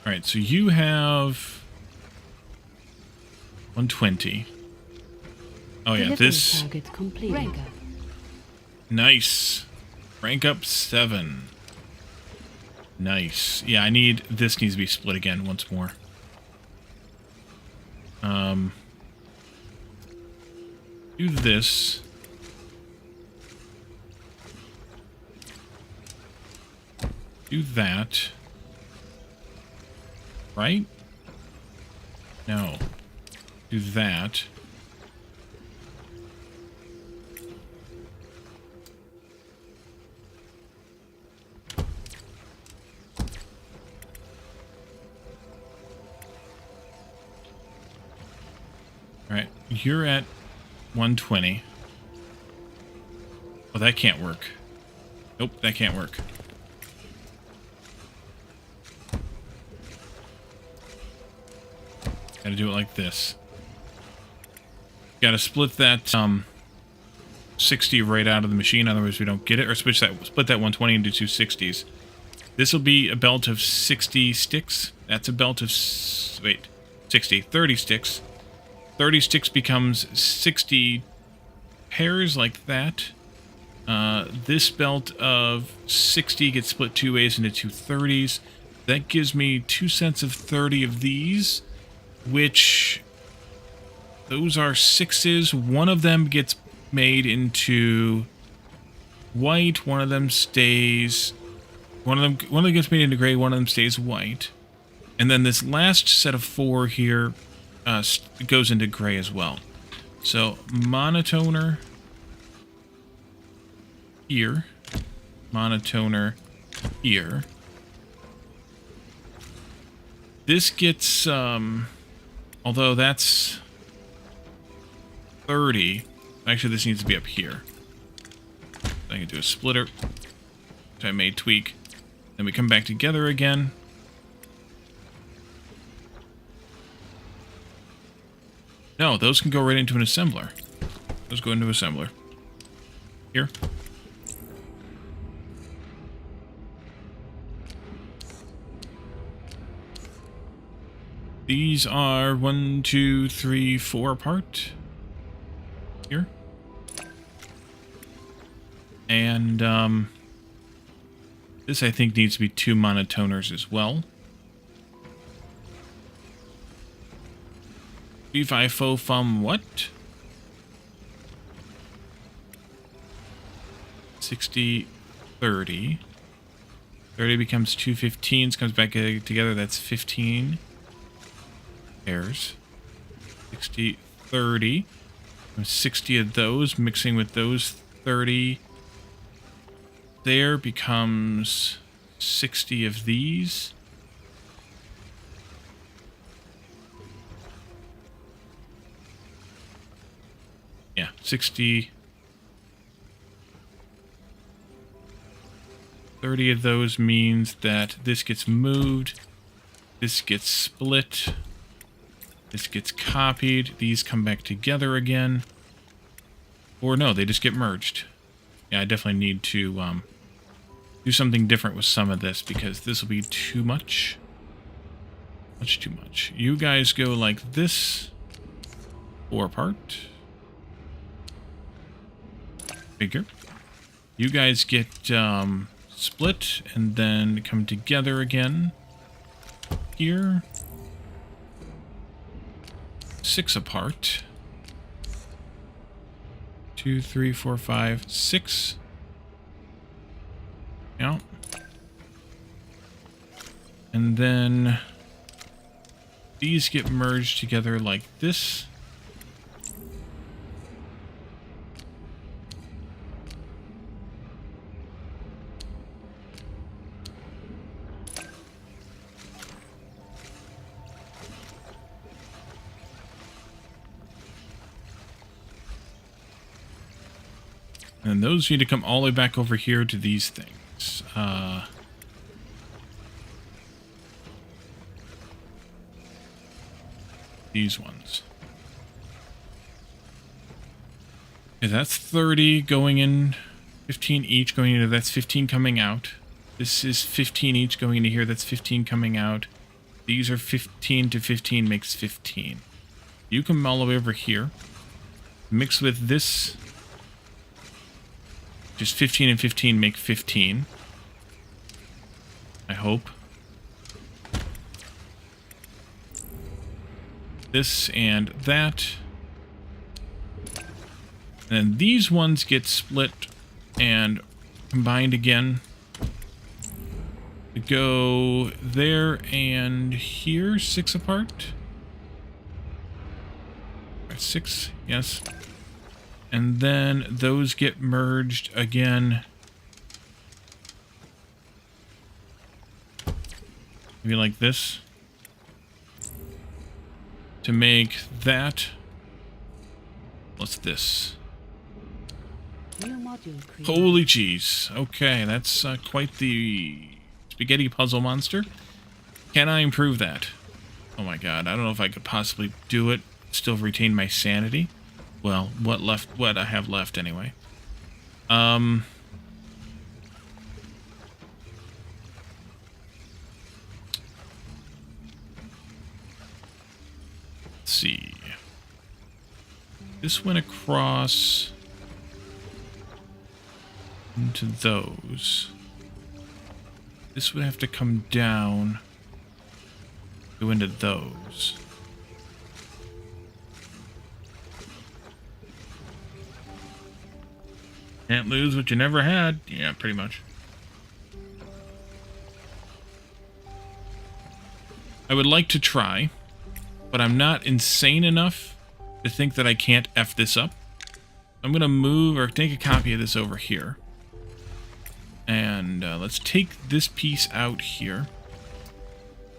Alright, so you have 120. Oh yeah, this... Target complete. Rank up. Nice. Rank up 7. Nice. Yeah, this needs to be split again once more. Do this. Do that. Right? No. Do that. Alright, you're at 120. Well, that can't work. Nope, that can't work. Gotta do it like this. Gotta split that 60 right out of the machine, otherwise we don't get it. Or split that 120 into 2 60s. This will be a belt of 60 sticks. That's a belt of 30 sticks. 30 sticks becomes 60 pairs like that. This belt of 60 gets split two ways into two 30s. That gives me 2 sets of 30 of these, which those are 6s. One of them gets made into white. One of them stays. One of them gets made into gray. One of them stays white. And then this last set of 4 here goes into gray as well. So monotoner here, monotoner here. This gets, although that's 30, actually this needs to be up here. I can do a splitter, which I may tweak. Then we come back together again. No, those can go right into an assembler. Those go into assembler. Here. These are 1, 2, 3, 4 apart. Here. And, this I think needs to be 2 monotoners as well. FIFO from what? 60, 30. 30 becomes 2 15s, comes back together, that's 15 pairs. 60, 30. 60 of those, mixing with those 30 there becomes 60 of these. Yeah, 60. 30 of those means that this gets moved, this gets split, this gets copied, these come back together again. Or no, they just get merged. Yeah, I definitely need to do something different with some of this because this will be too much. Much too much. You guys go like this. 4 apart. Figure. You guys get split and then come together again. Here. 6 apart. 2, 3, 4, 5, 6. Yeah. And then these get merged together like this. And those need to come all the way back over here to these things. These ones. Okay, that's 30 going in, 15 each going into, that's 15 coming out. This is 15 each going into here, that's 15 coming out. These are 15 to 15 makes 15. You come all the way over here. Mix with this. Just 15 and 15 make 15. I hope. This and that. And then these ones get split and combined again. To go there and here, 6 apart. 6, yes. And then those get merged again. Maybe like this. To make that. What's this? New module created. Holy jeez. Okay, that's quite the spaghetti puzzle monster. Can I improve that? Oh my god, I don't know if I could possibly do it. Still retain my sanity. Well, what I have left anyway. Let's see. This went across. into those. This would have to come down, go into those. Can't lose what you never had. Yeah, pretty much. I would like to try, but I'm not insane enough to think that I can't F this up. I'm going to move or take a copy of this over here. And let's take this piece out here.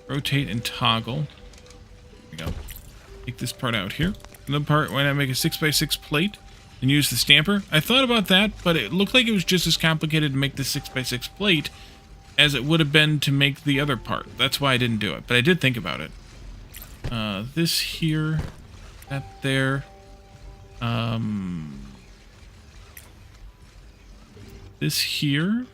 Rotate and toggle. There we go. Take this part out here. And the part, why not make a 6x6 plate and use the stamper? I thought about that, but it looked like it was just as complicated to make the 6x6 plate as it would have been to make the other part. That's why I didn't do it, but I did think about it. This here, that there. This here.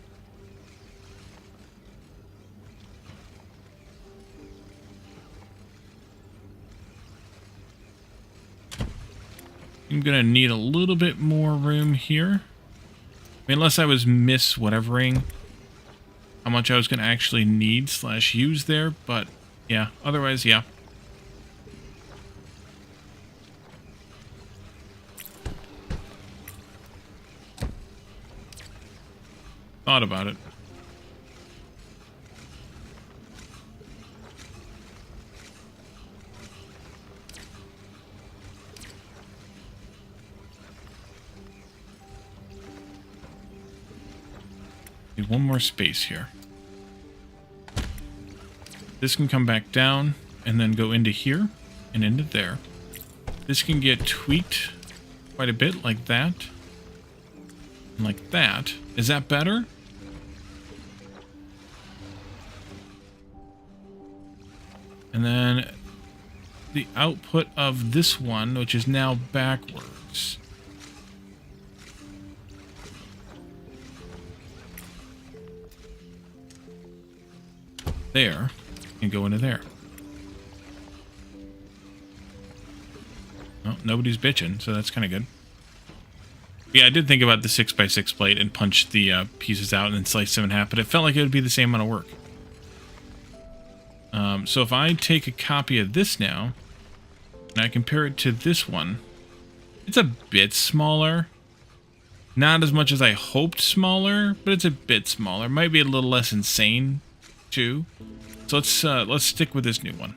I'm gonna need a little bit more room here. I mean, unless I was mis-whatevering how much I was gonna actually need / use there, but yeah, otherwise, yeah. Thought about it. Need one more space here. This can come back down and then go into here and into there. This can get tweaked quite a bit like that. And like that. Is that better? And then the output of this one, which is now backwards. There, and go into there. Well, nobody's bitching, so that's kind of good. Yeah, I did think about the 6x6 plate and punch the pieces out and then slice them in half, but it felt like it would be the same amount of work. So if I take a copy of this now, and I compare it to this one, it's a bit smaller. Not as much as I hoped smaller, but it's a bit smaller. Might be a little less insane, too. So let's stick with this new one.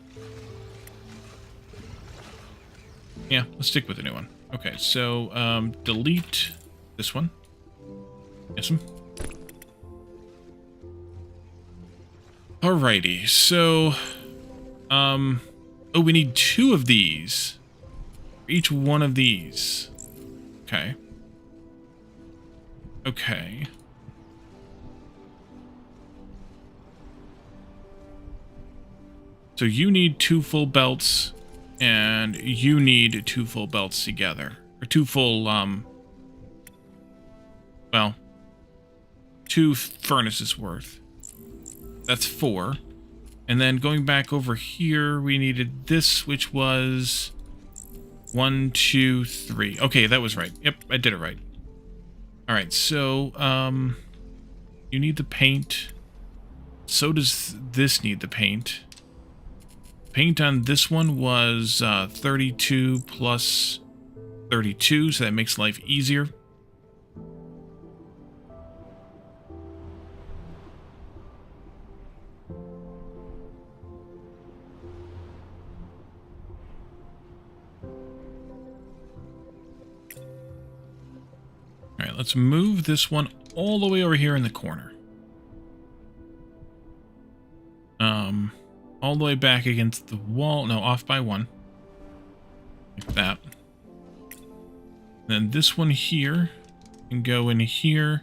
Yeah, let's stick with the new one. Okay, so delete this one. Yes. Alrighty, so oh, we need 2 of these. For each one of these. Okay. Okay. So you need 2 full belts, and you need 2 full belts together. Or 2 full, well, 2 furnaces worth. That's 4. And then going back over here, we needed this, which was 1, 2, 3. Okay, that was right. Yep, I did it right. Alright, so, you need the paint. So does this need the paint. Paint on this one was 32 plus 32, so that makes life easier. Alright, let's move this one all the way over here in the corner. All the way back against the wall. No, off by 1. Like that. Then this one here can go in here.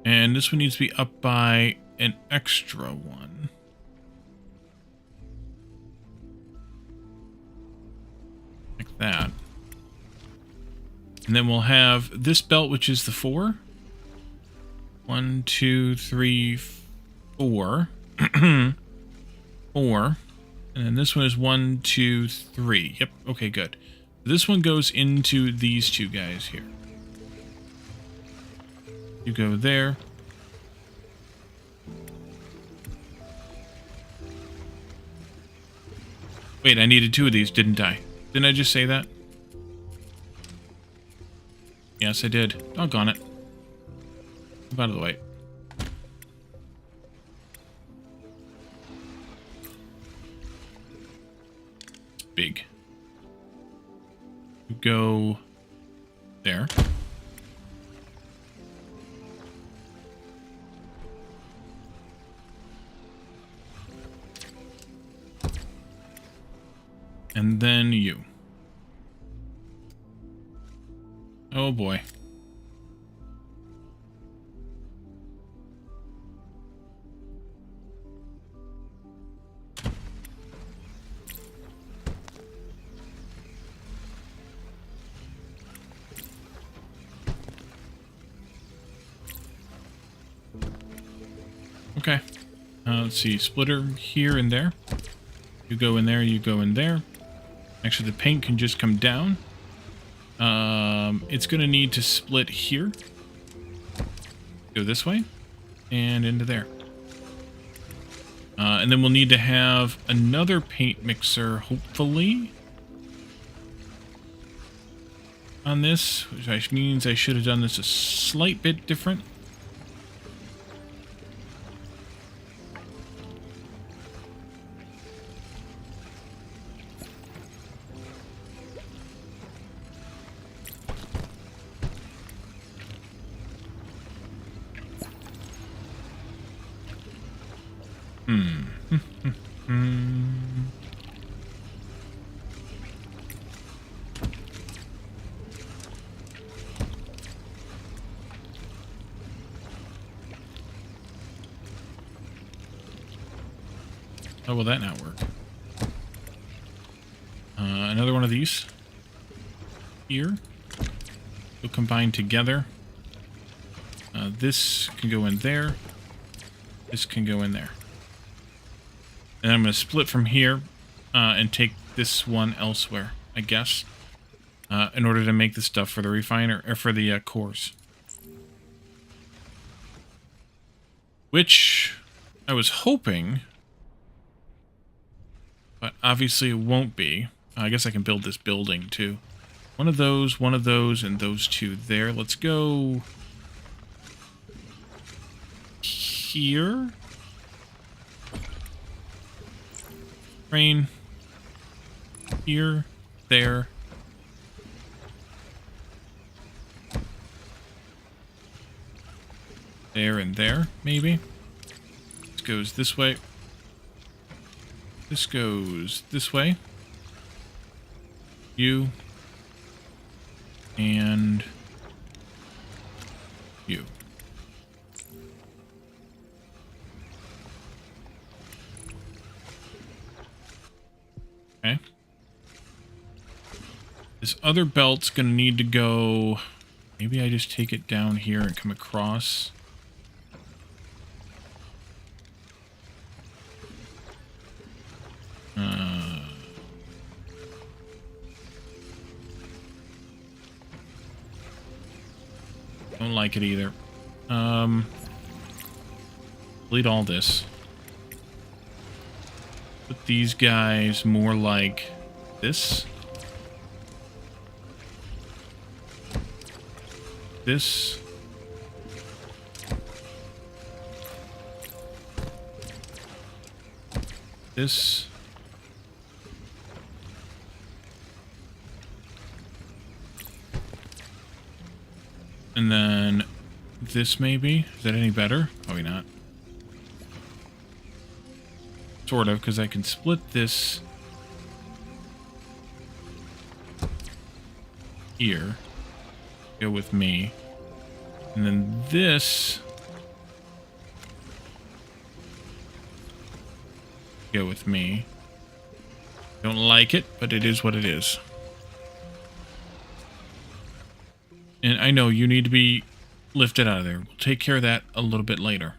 And this one needs to be up by an extra 1. Like that. And then we'll have this belt, which is the 4. 1, 2, 3, 4. 4. And then this one is 1, 2, 3. Yep, okay, good. This one goes into these 2 guys here. You go there. Wait, I needed 2 of these, didn't I? Didn't I just say that? Yes, I did. Doggone it. Move out of the way. It's big. You go there. And then you. Oh boy. Okay. Let's see. Splitter here and there. You go in there, you go in there. Actually, the paint can just come down. It's going to need to split here. Go this way. And into there. And then we'll need to have another paint mixer, hopefully, on this. Which means I should have done this a slight bit different. How will that not work? Another one of these. Here. They'll combine together. This can go in there. This can go in there. And I'm going to split from here and take this one elsewhere, I guess, in order to make the stuff for the refiner, or for the cores. Which I was hoping, but obviously it won't be. I guess I can build this building too. One of those, and those 2 there. Let's go here. Train. Here. There. There and there, maybe. This goes this way. This goes this way. You. And you. Okay. This other belt's gonna need to go... Maybe I just take it down here and come across. Don't like it either. Delete all this. Put these guys more like this. This. This. And then this maybe? Is that any better? Probably not. Sort of, because I can split this here. Go with me. And then this go with me. Don't like it, but it is what it is. And I know you need to be lifted out of there. We'll take care of that a little bit later.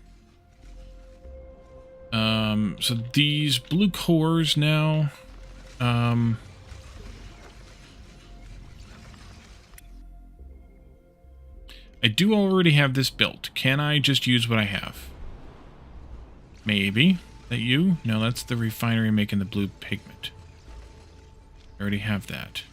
So these blue cores now... I do already have this built. Can I just use what I have? Maybe. That you? No, that's the refinery making the blue pigment. I already have that.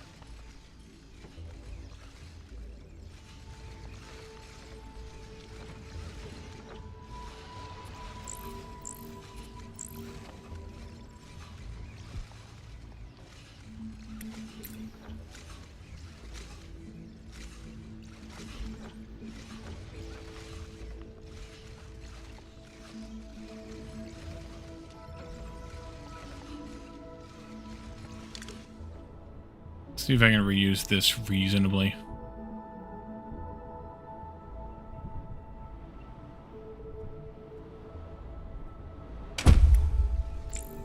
See if I can reuse this reasonably.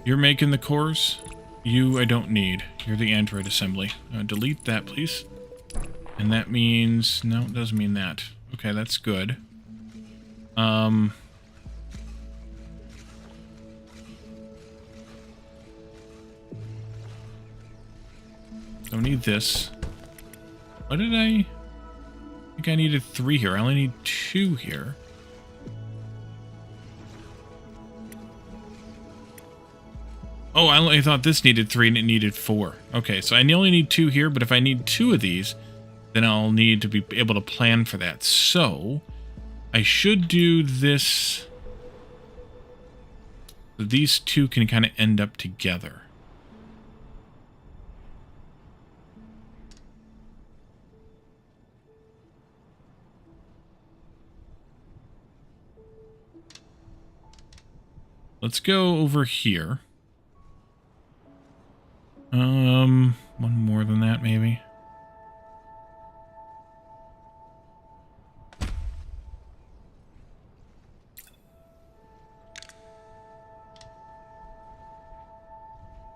You're making the cores? You I don't need. You're the Android assembly. Delete that, please. And that means... No, it doesn't mean that. Okay, that's good. Don't need this. What did I think I needed 3 here? I only need 2 here. Oh, I only thought this needed 3 and it needed 4. Okay, so I only need 2 here, but if I need 2 of these, then I'll need to be able to plan for that. So, I should do this. So these 2 can kind of end up together. Let's go over here. One more than that, maybe.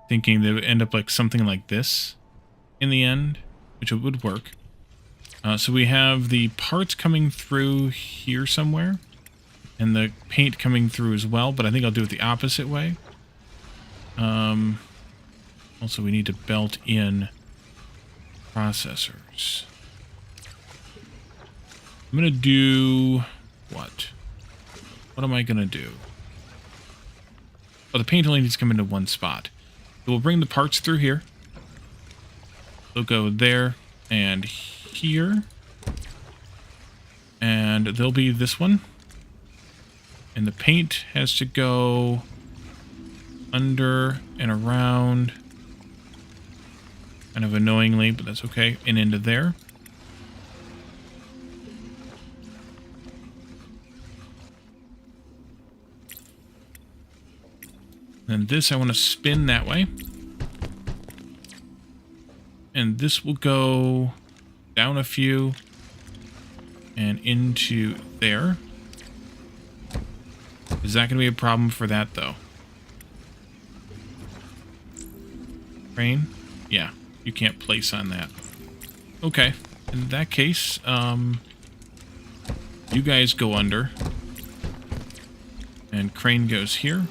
Thinking they would end up like something like this in the end, which would work. So we have the parts coming through here somewhere. And the paint coming through as well, but I think I'll do it the opposite way. Also, we need to belt in processors. I'm going to do... what? What am I going to do? Oh, the paint only needs to come into one spot. So we'll bring the parts through here. They'll go there and here. And there'll be this one. And the paint has to go under and around. Kind of annoyingly, but that's okay. And into there. And this I want to spin that way. And this will go down a few and into there. Is that going to be a problem for that, though? Crane? Yeah, you can't place on that. Okay, in that case, you guys go under. And crane goes here.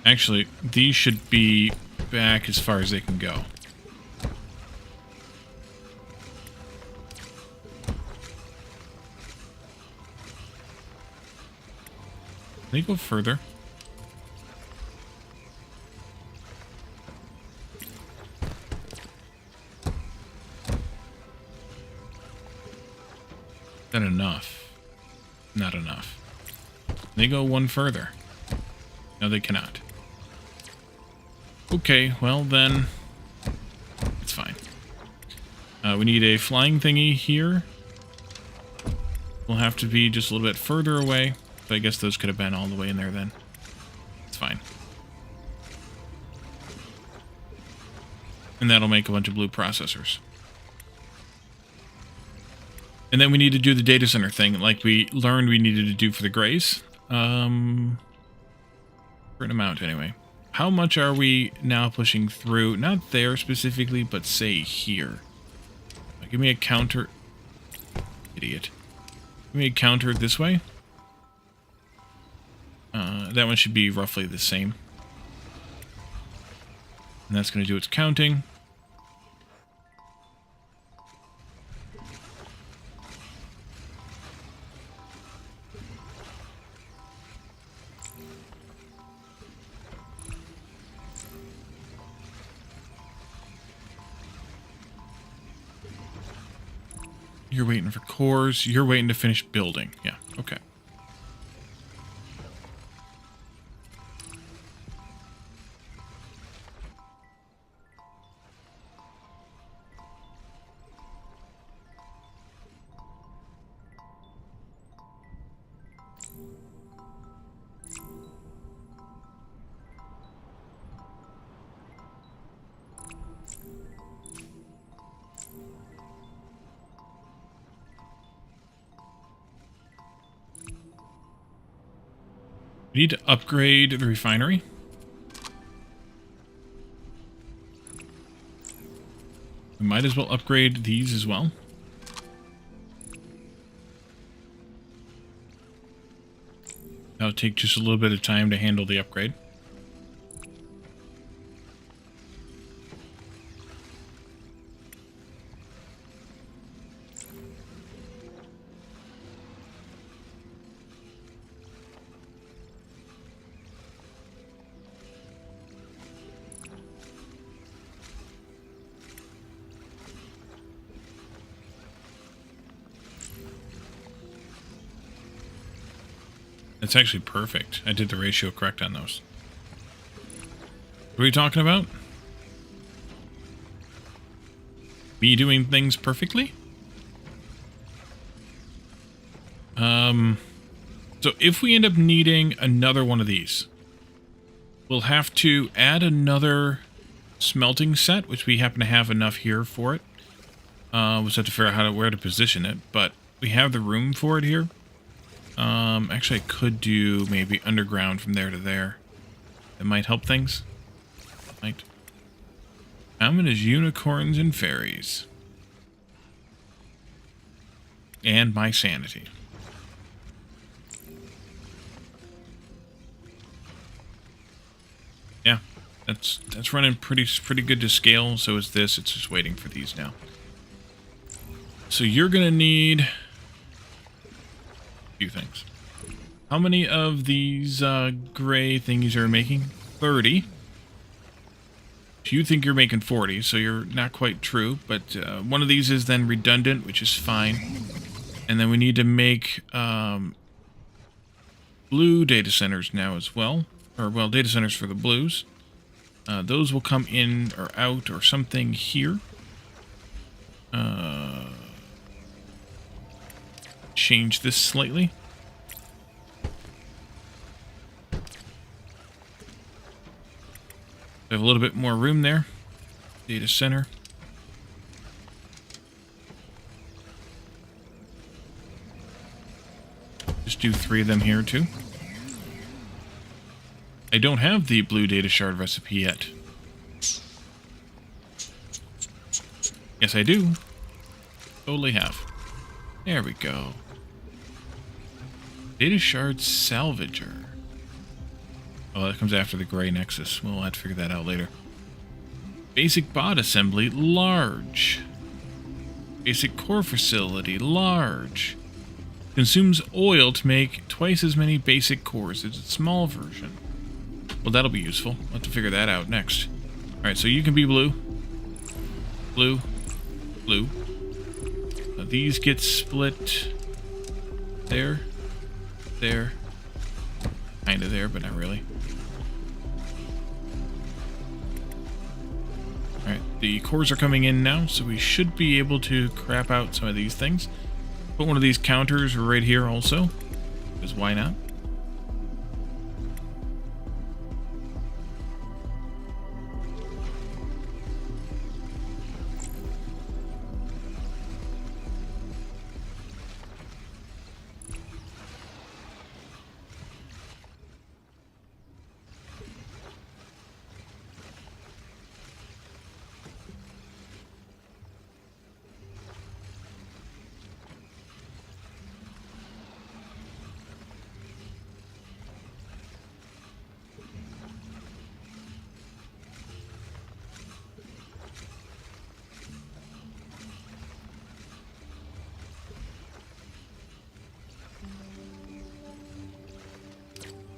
Actually, these should be back as far as they can go. They go further. Is that enough? Not enough. They go one further. No, they cannot. Okay, well then, it's fine. We need a flying thingy here. We'll have to be just a little bit further away, but I guess those could have been all the way in there then. It's fine. And that'll make a bunch of blue processors. And then we need to do the data center thing, like we learned we needed to do for the grays. For an amount, anyway. How much are we now pushing through? Not there specifically, but say here. Give me a counter. Idiot. Give me a counter this way. That one should be roughly the same. And that's going to do its counting. You're waiting for cores. You're waiting to finish building. Yeah, okay. We need to upgrade the refinery. We might as well upgrade these as well. That'll take just a little bit of time to handle the upgrade. It's actually perfect. I did the ratio correct on those. What are you talking about? Me doing things perfectly? So if we end up needing another one of these, we'll have to add another smelting set, which we happen to have enough here for it. We'll just have to figure out where to position it, but we have the room for it here. Actually, I could do maybe underground from there to there. It might help things. Might. Common is unicorns and fairies. And my sanity. Yeah, that's running pretty good to scale. So is this. It's just waiting for these now. So you're gonna need a few things. How many of these gray thingies are making? 30. You think you're making 40, so you're not quite true. But one of these is then redundant, which is fine. And then we need to make blue data centers now as well. Or, well, data centers for the blues. Those will come in or out or something here. Change this slightly. We have a little bit more room there. Data center. Just do 3 of them here too. I don't have the blue data shard recipe yet. Yes, I do. Totally have. There we go. Data shard salvager. Oh, that comes after the gray nexus. We'll have to figure that out later. Basic bot assembly, large. Basic core facility, large. Consumes oil to make twice as many basic cores. It's a small version. Well, that'll be useful. We'll have to figure that out next. Alright, so you can be blue. Blue. Blue. Now these get split there. There. Kinda there, but not really. Alright, the cores are coming in now, so we should be able to crap out some of these things. Put one of these counters right here also, because why not?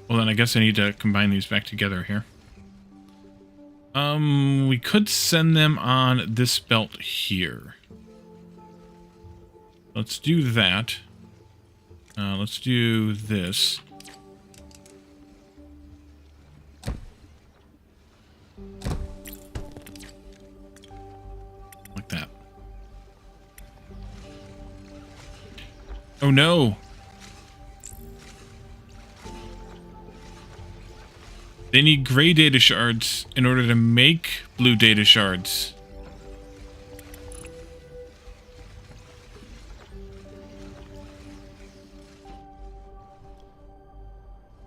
Well, then I guess I need to combine these back together here. We could send them on this belt here. Let's do that. Let's do this. Like that. Oh no! They need gray data shards in order to make blue data shards.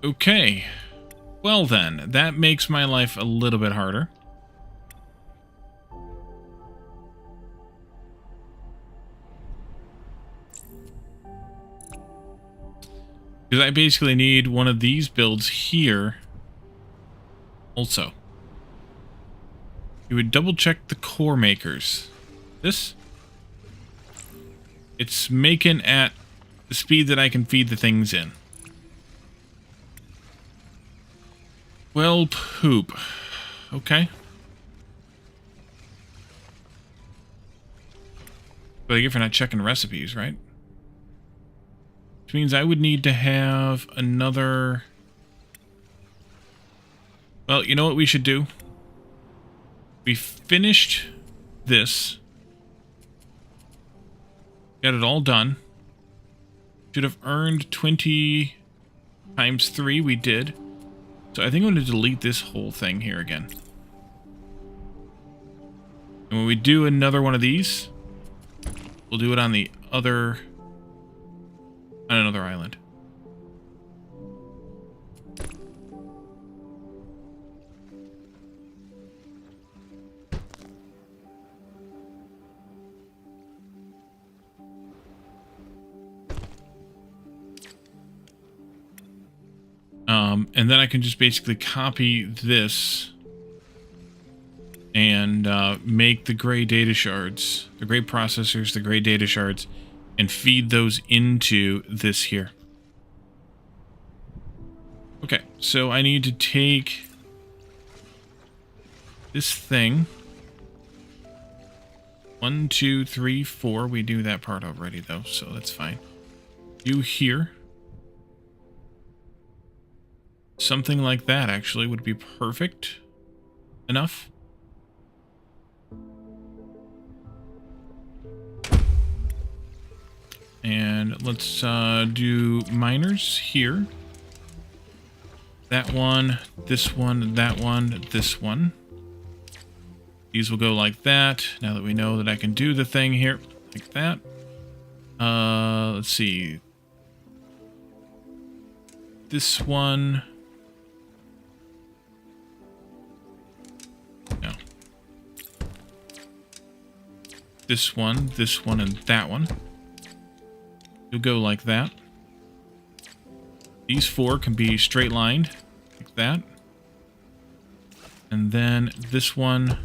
Okay. Well then, that makes my life a little bit harder. Because I basically need one of these builds here. Also, you would double check the core makers. This, it's making at the speed that I can feed the things in. Well, poop. Okay. But I get for not checking recipes, right? Which means I would need to have another... Well, you know what we should do? We finished this. Got it all done. Should have earned 20 times 3. We did. So I think I'm going to delete this whole thing here again. And when we do another one of these, we'll do it on the other... on another island. And then I can just basically copy this and make the gray data shards, the gray processors, the gray data shards, and feed those into this here. Okay, so I need to take this thing. 1, 2, 3, 4. We do that part already, though, so that's fine. You here. Something like that, actually, would be perfect enough. And let's do miners here. That one, this one, that one, this one. These will go like that, now that we know that I can do the thing here. Like that. Let's see. This one... No. This one, and that one. You'll go like that. These 4 can be straight lined, like that. And then this one,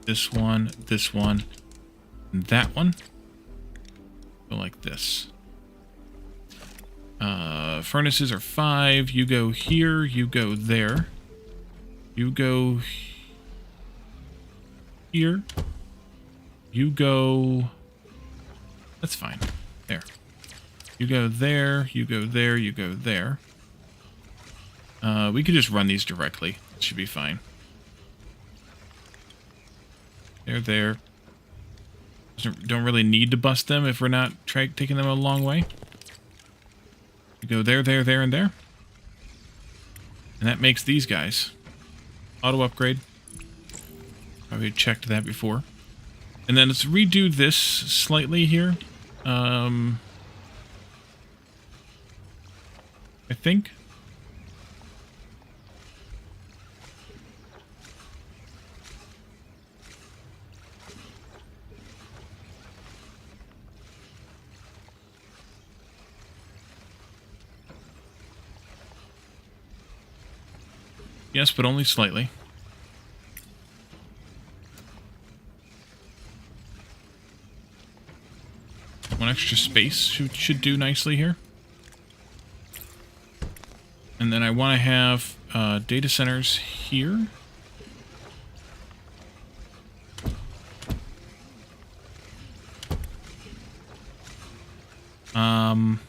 this one, this one, and that one. Go like this. Furnaces are 5. You go here, you go there. You go here. You go... That's fine. There. You go there, you go there, you go there. We could just run these directly. It should be fine. They're there. Don't really need to bust them if we're not taking them a long way. You go there, there, there, and there. And that makes these guys. Auto upgrade. Probably checked that before. And then let's redo this slightly here. I think. Yes, but only slightly. One extra space should do nicely here. And And then I want to have data centers here. Nope,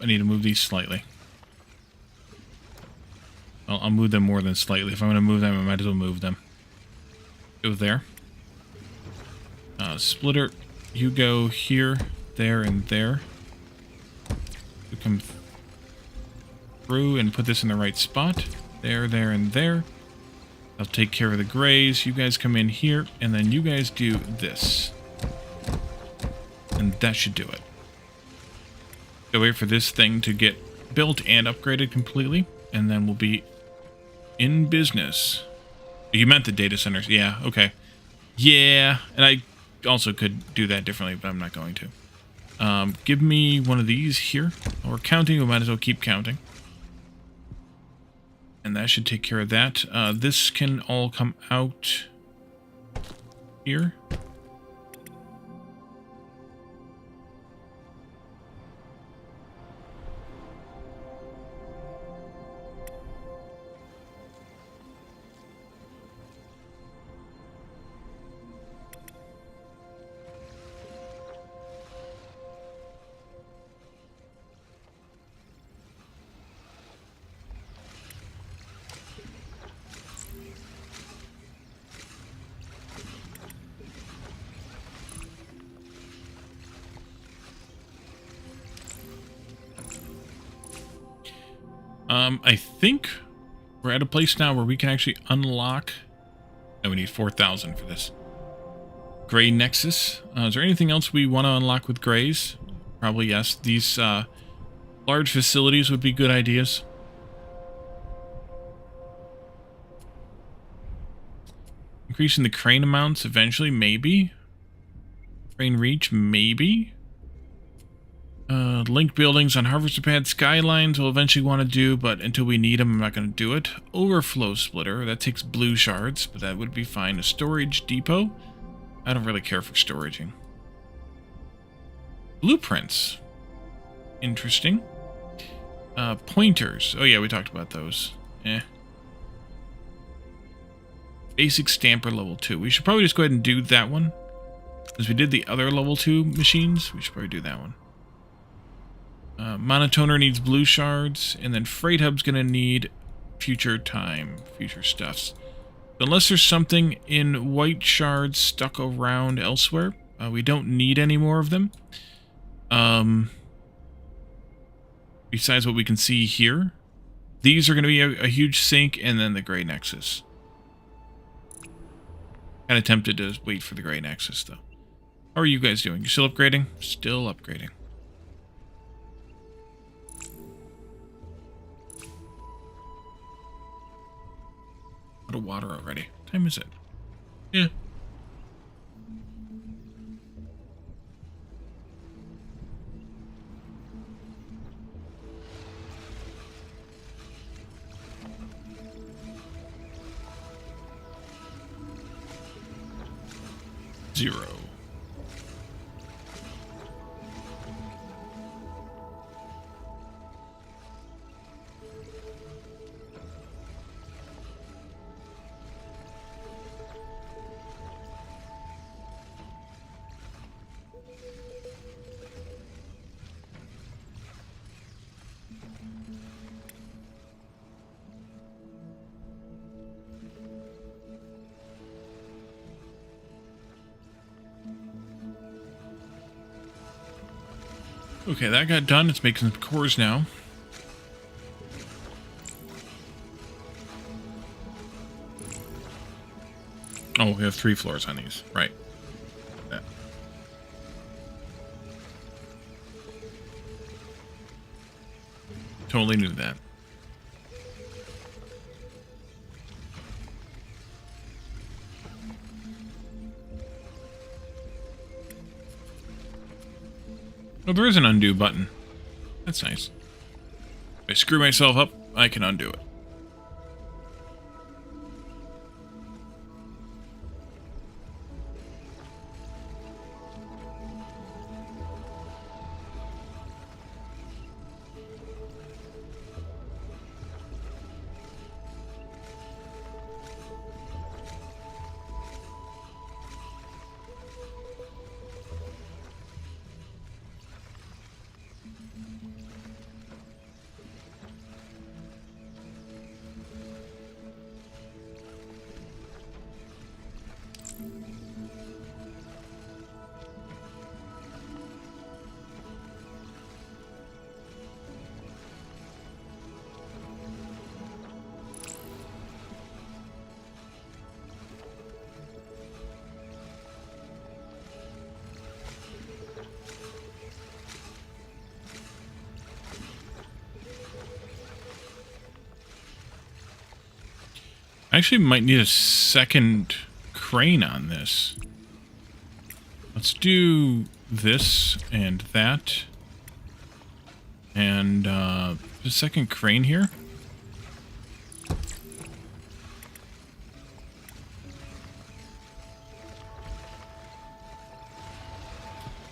I need to move these slightly. Well, I'll move them more than slightly. If I'm going to move them, I might as well move them. Go there. Splitter, you go here, there, and there. You come through and put this in the right spot. There, there, and there. I'll take care of the grays. You guys come in here, and then you guys do this. And that should do it. So wait for this thing to get built and upgraded completely, and then we'll be in business. You meant the data centers. Yeah, okay. Yeah, and I also could do that differently, but I'm not going to. Give me one of these here. While we're counting, we might as well keep counting. And that should take care of that. This can all come out here. I think we're at a place now where we can actually unlock... No, we need 4,000 for this. Gray Nexus. Is there anything else we want to unlock with grays? Probably yes. These large facilities would be good ideas. Increasing the crane amounts eventually, maybe. Crane reach, maybe. Link buildings on Harvester Pad Skylines we'll eventually want to do, but until we need them, I'm not going to do it. Overflow Splitter, that takes blue shards, but that would be fine. A storage depot, I don't really care for storaging. Blueprints, interesting. Pointers, oh yeah, we talked about those. Basic Stamper level 2. We should probably just go ahead and do that one. As we did the other level 2 machines, we should probably do that one. Monotoner needs blue shards, and then Freight Hub's going to need future time, future stuffs. Unless there's something in white shards stuck around elsewhere, we don't need any more of them. Besides what we can see here. These are going to be a huge sink, and then the Gray Nexus. Kind of tempted to wait for the Gray Nexus, though. How are you guys doing? You still upgrading? Still upgrading. Out of water already. What time is it? Yeah. Zero. Okay, that got done. It's making some cores now. Oh, we have 3 floors on these. Right. Yeah. Totally knew that. Oh, there is an undo button. That's nice. If I screw myself up, I can undo it. I actually might need a second crane on this. Let's do this and that. And the second crane here.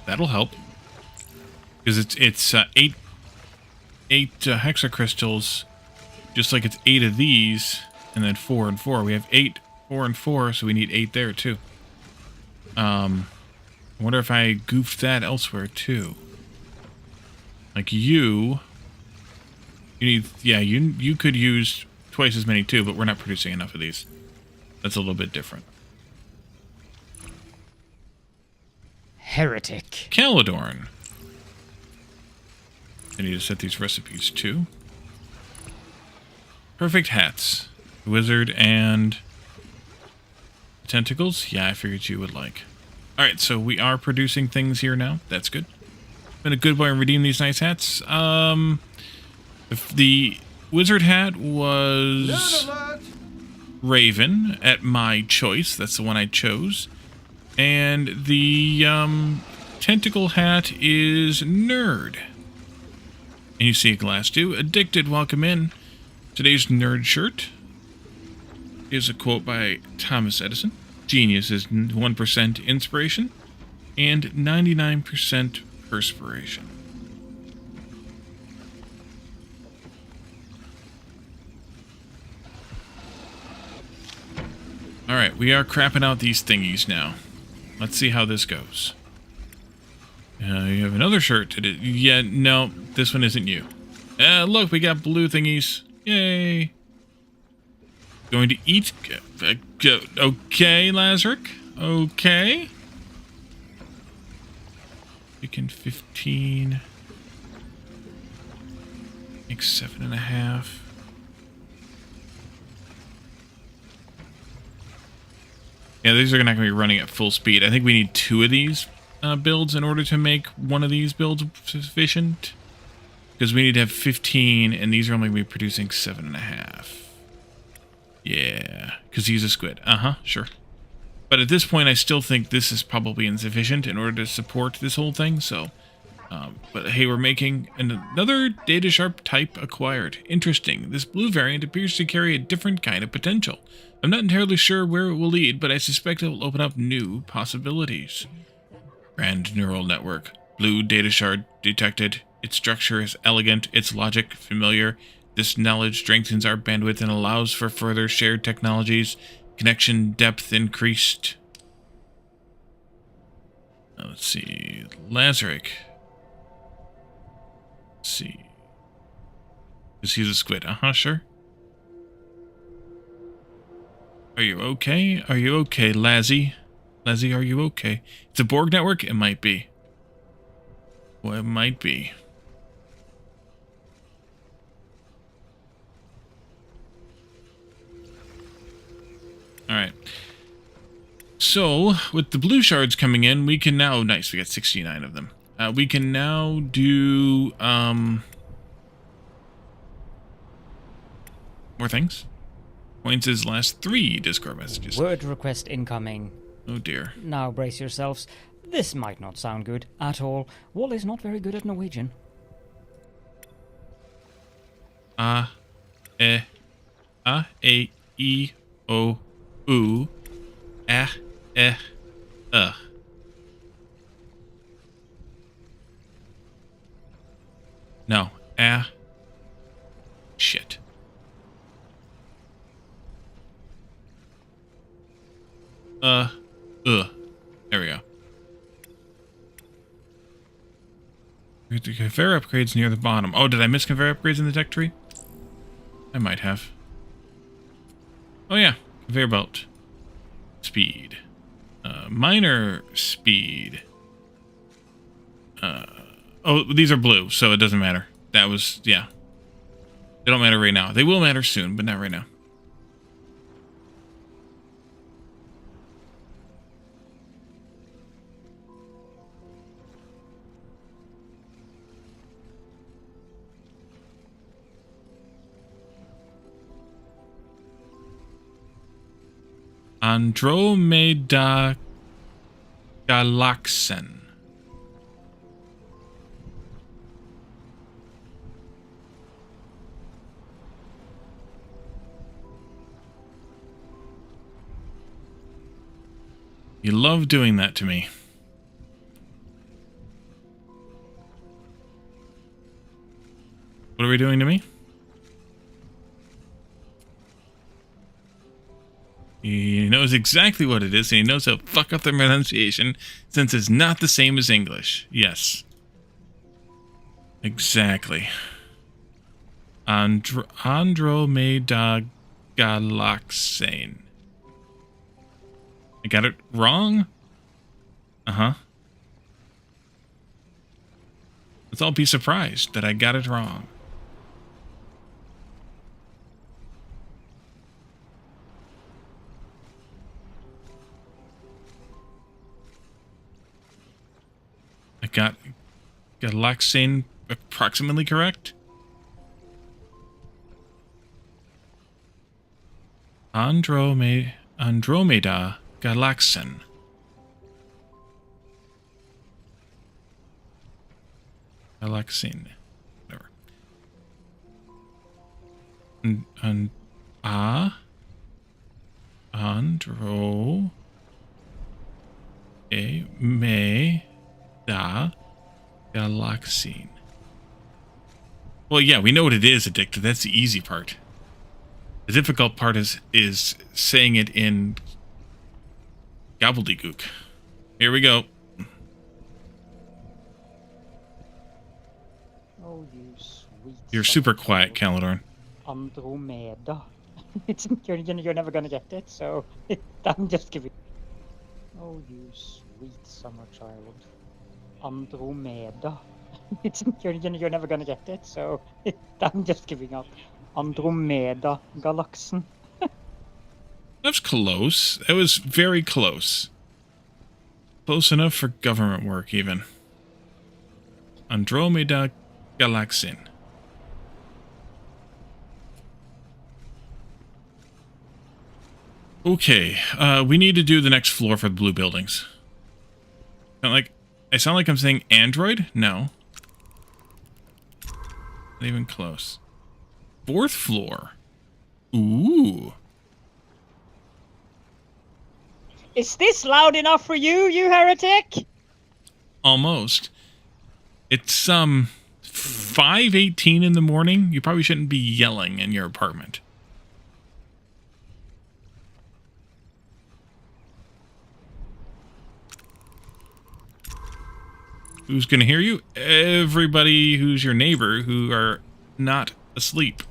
That'll help. Because it's eight hexacrystals, just like it's 8 of these, and then 4 and 4. We have 8, 4, and 4, so we need 8 there too. I wonder if I goofed that elsewhere too. Like you need, yeah, you could use twice as many too, but we're not producing enough of these. That's a little bit different. Heretic. Caledorn. I need to set these recipes too. Perfect hats. Wizard and tentacles. Yeah, I figured you would like. Alright, so we are producing things here now. That's good. Been a good boy and redeem these nice hats. The wizard hat was Nerd alert! Raven at my choice. That's the one I chose. And the tentacle hat is Nerd. And you see a glass too. Addicted, welcome in. Today's nerd shirt is a quote by Thomas Edison. Genius is 1% inspiration and 99% perspiration. Alright, we are crapping out these thingies now. Let's see how this goes. You have another shirt. Yeah, no, this one isn't you. Look, we got blue thingies. Yay. Going to eat... okay, Lazaric. Okay. Chicken 15. Make 7.5. Yeah, these are not going to be running at full speed. I think we need 2 of these builds in order to make one of these builds sufficient. Because we need to have 15, and these are only going to be producing 7.5. Yeah, because he's a squid. Sure. But at this point, I still think this is probably insufficient in order to support this whole thing, so... but hey, we're making another Data Sharp type acquired. Interesting. This blue variant appears to carry a different kind of potential. I'm not entirely sure where it will lead, but I suspect it will open up new possibilities. Grand neural network. Blue data shard detected. Its structure is elegant, its logic familiar. This knowledge strengthens our bandwidth and allows for further shared technologies. Connection depth increased. Let's see. Lazaric. Let's see. Is he the squid? Sure. Are you okay? Are you okay, Lazzy? Lazzy, are you okay? It's a Borg network? It might be. Well, it might be. Alright. So, with the blue shards coming in, we can now... Nice, we got 69 of them. We can now do... more things. Points his last 3 Discord messages. Word request incoming. Oh dear. Now brace yourselves. This might not sound good at all. Wall is not very good at Norwegian. E, O, U, No, shit. There we go. The conveyor upgrades near the bottom. Oh, did I miss conveyor upgrades in the tech tree? I might have. Oh yeah, conveyor belt. Speed. Minor speed. Oh, these are blue, so it doesn't matter. That was, yeah. They don't matter right now. They will matter soon, but not right now. Andromeda Galaxen. You love doing that to me. What are we doing to me? He knows exactly what it is, and he knows how to fuck up the pronunciation, since it's not the same as English. Yes. Exactly. Andromeda Galaxane. I got it wrong? Uh-huh. Let's all be surprised that I got it wrong. I got Galaxane approximately correct. Andromeda Galaxen. Galaxine. Whatever. Andro me da Galaxine. Well, yeah, we know what it is, Addicted. That's the easy part. The difficult part is saying it in gobbledygook. Here we go. Oh, you sweet. You're super quiet, Calidorn. Andromeda. You're never gonna get it, so I'm just giving. Oh, you sweet summer child. Andromeda. You're never gonna get it, so I'm just giving up. Andromeda Galaxen. That's close. That was very close. Close enough for government work, even. Andromeda Galaxin. Okay, we need to do the next floor for the blue buildings. I sound like I'm saying Android? No. Not even close. 4th floor. Ooh. Is this loud enough for you, you heretic? Almost. It's 5:18 in the morning. You probably shouldn't be yelling in your apartment. Who's gonna hear you? Everybody who's your neighbor who are not asleep.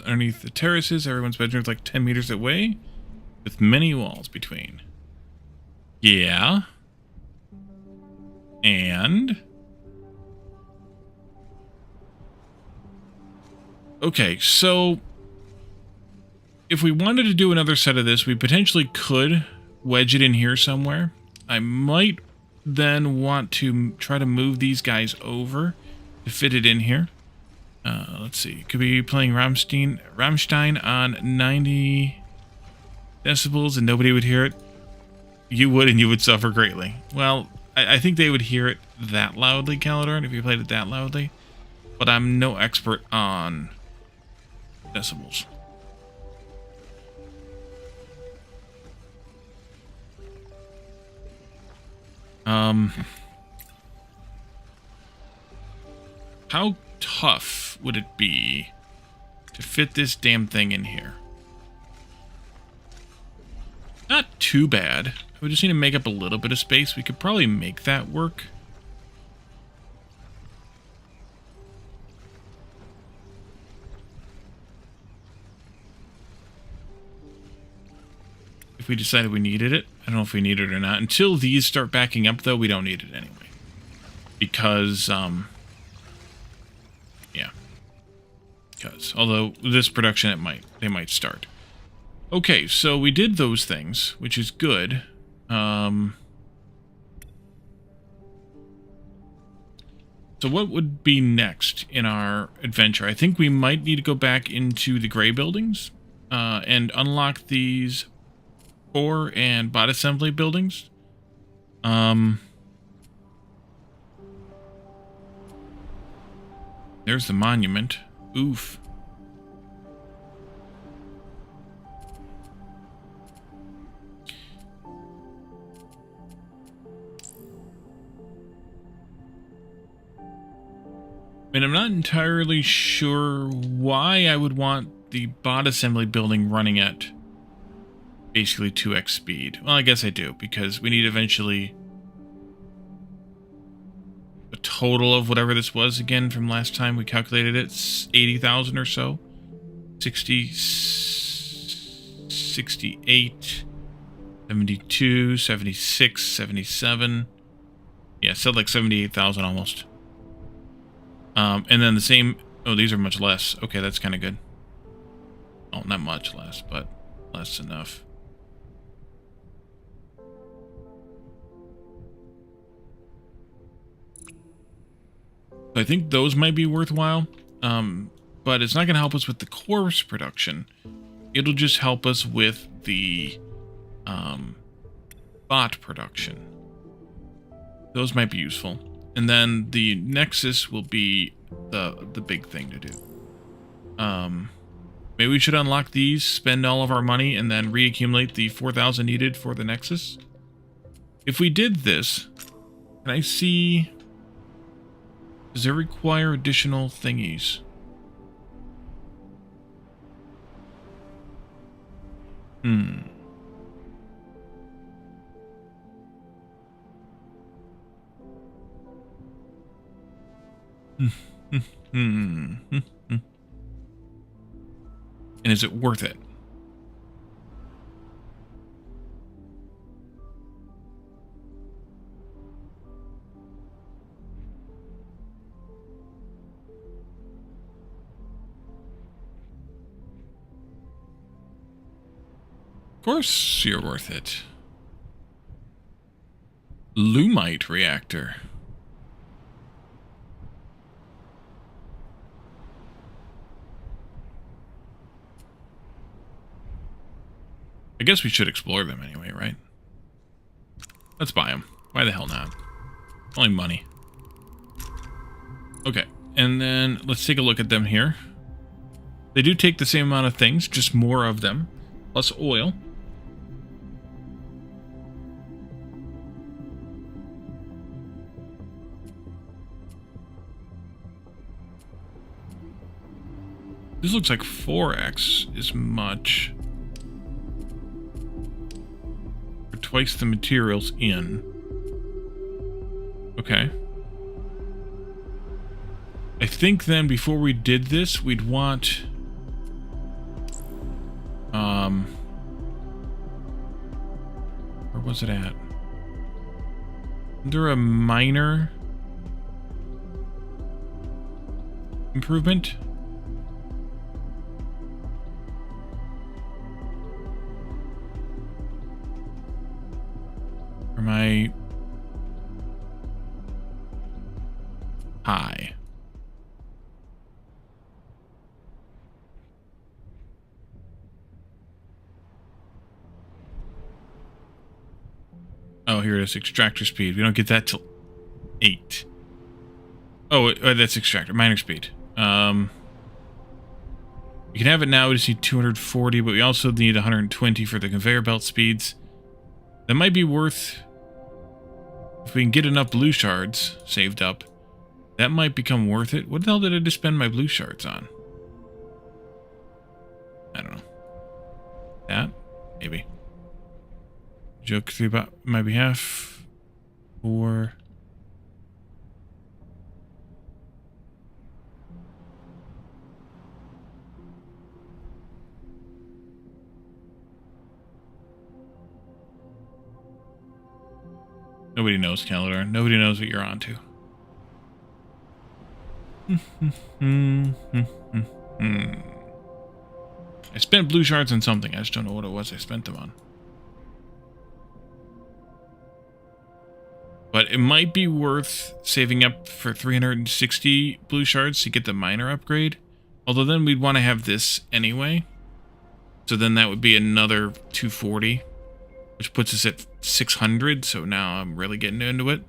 Underneath the terraces, everyone's bedroom's like 10 meters away, with many walls between. Yeah. And... okay, so... if we wanted to do another set of this, we potentially could wedge it in here somewhere. I might then want to try to move these guys over to fit it in here. Let's see. Could be playing Rammstein on 90 decibels and nobody would hear it. You would, and you would suffer greatly. Well, I think they would hear it that loudly, Calidorn, if you played it that loudly. But I'm no expert on decibels. How tough would it be to fit this damn thing in here? Not too bad. We just need to make up a little bit of space. We could probably make that work. If we decided we needed it. I don't know if we need it or not. Until these start backing up, though, we don't need it anyway. Because, yeah. Because, although this production, they might start. Okay, so we did those things, which is good. So what would be next in our adventure? I think we might need to go back into the gray buildings and unlock these core and bot assembly buildings. There's the monument. Oof. I mean, I'm not entirely sure why I would want the bot assembly building running at basically 2x speed. Well, I guess I do, because we need eventually a total of whatever this was again from last time we calculated it, 80,000 or so. 60, 68, 72, 76, 77. Yeah, said like 78,000 almost. And then the same... Oh, these are much less. Okay, that's kind of good. Oh, not much less, but less enough. I think those might be worthwhile, but it's not going to help us with the course production. It'll just help us with the bot production. Those might be useful. And then the Nexus will be the big thing to do. Maybe we should unlock these, spend all of our money, and then reaccumulate the 4,000 needed for the Nexus. If we did this, can I see... Does it require additional thingies? And is it worth it? Of course you're worth it. Lumite reactor. I guess we should explore them anyway, right? Let's buy them. Why the hell not? Only money. Okay, and then let's take a look at them here. They do take the same amount of things, just more of them, plus oil. This looks like 4x as much. For twice the materials in. Okay. I think then before we did this, we'd want... where was it at? Under a minor improvement? Or am I high? Oh, here it is. Extractor speed. We don't get that till 8. Oh, that's extractor. Minor speed. You can have it now. We just need 240, but we also need 120 for the conveyor belt speeds. That might be worth... If we can get enough blue shards saved up, that might become worth it. What the hell did I just spend my blue shards on? I don't know. That? Maybe. Joke 3 about my behalf. Or... Nobody knows, Calidar. Nobody knows what you're onto. I spent blue shards on something. I just don't know what it was I spent them on. But it might be worth saving up for 360 blue shards to get the miner upgrade. Although then we'd want to have this anyway. So then that would be another 240. Which puts us at 600. So now I'm really getting into it.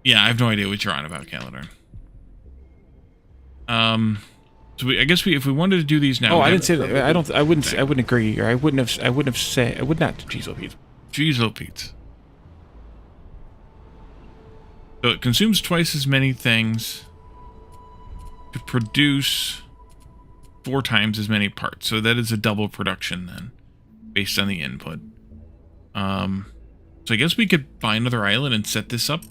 Yeah, I have no idea what you're on about, Calendar. So I guess if we wanted to do these now. Oh, I didn't say that. I wouldn't agree. Or I would not. Jeez, oh, Pete. Jeez, oh, Pete. So it consumes twice as many things to produce 4 times as many parts. So that is a double production then, based on the input. So I guess we could buy another island and set this up.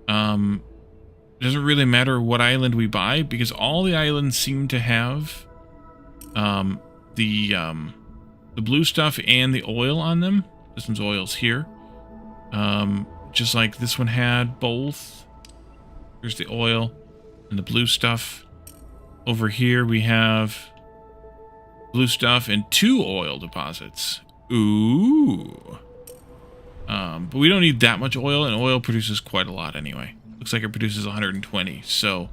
It doesn't really matter what island we buy because all the islands seem to have the blue stuff and the oil on them. This one's oil's here. Just like this one had both. Here's the oil and the blue stuff. Over here we have blue stuff and 2 oil deposits. Ooh. But we don't need that much oil, and oil produces quite a lot anyway. Looks like it produces 120, so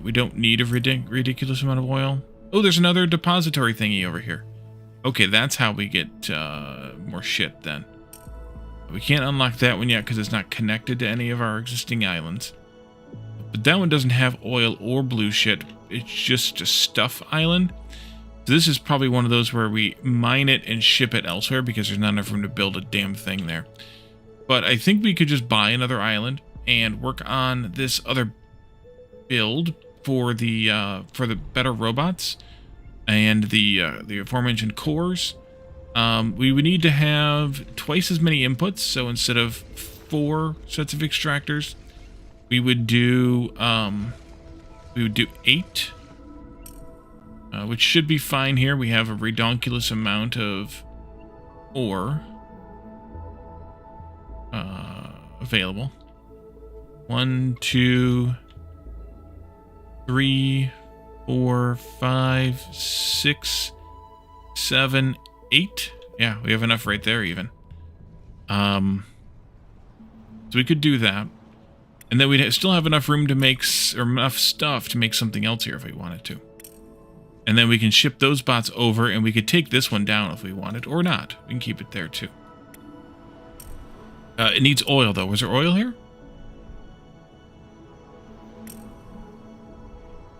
we don't need a ridiculous amount of oil. Oh, there's another depository thingy over here. Okay, that's how we get more shit then. We can't unlock that one yet because it's not connected to any of our existing islands. But that one doesn't have oil or blue shit. It's just a stuff island. So this is probably one of those where we mine it and ship it elsewhere because there's not enough room to build a damn thing there. But I think we could just buy another island and work on this other build for the better robots and the aforementioned cores. We would need to have twice as many inputs. So instead of 4 sets of extractors, we would do 8. Which should be fine here. We have a redonkulous amount of ore available. 1, 2, 3, 4, 5, 6, 7, 8. Yeah, we have enough right there even. So we could do that. And then we'd still have enough room to make, or enough stuff to make something else here if we wanted to. And then we can ship those bots over, and we could take this one down if we wanted, or not. We can keep it there, too. It needs oil, though. Was there oil here?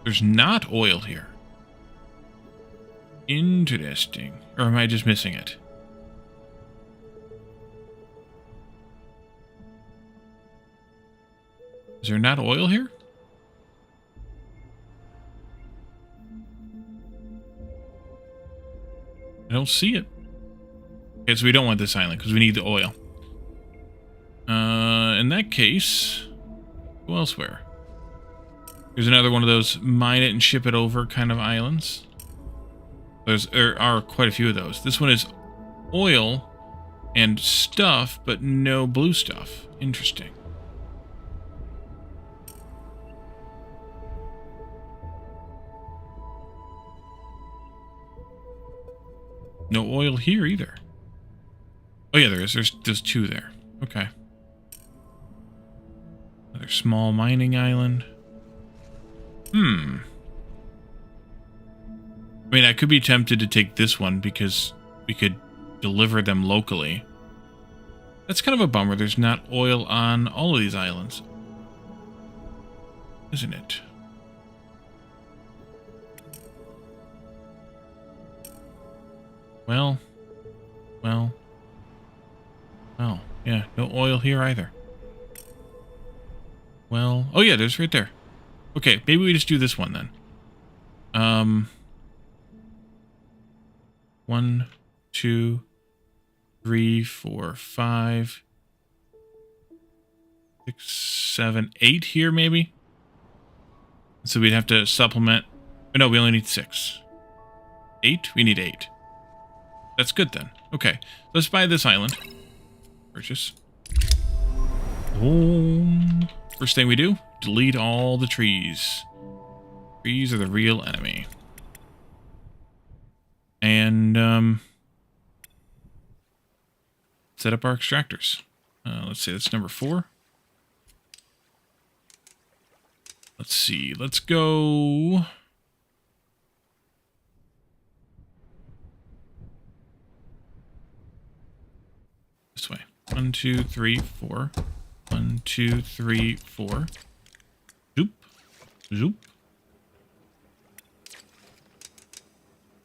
There's not oil here. Interesting. Or am I just missing it? Is there not oil here? I don't see it. Okay, so we don't want this island because we need the oil. In that case, go elsewhere. There's another one of those mine it and ship it over kind of islands. There are quite a few of those. This one is oil and stuff, but no blue stuff. Interesting. No oil here either. Oh yeah, there is. There's 2 there. Okay. Another small mining island. I mean, I could be tempted to take this one because we could deliver them locally. That's kind of a bummer. There's not oil on all of these islands. Isn't it? Well, yeah, no oil here either. Well, oh yeah, there's right there. Okay, maybe we just do this one then. 1, 2, 3, 4, 5, 6, 7, 8 here maybe. So we'd have to supplement. Oh, no, we only need 6. 8? We need 8. That's good then. Okay, let's buy this island. Purchase. First thing we do, delete all the trees. Trees are the real enemy. And set up our extractors. Let's say that's number 4. Let's see. Let's go. This way. 1, 2, 3, 4. 1, 2, 3, 4. Zoop. Zoop.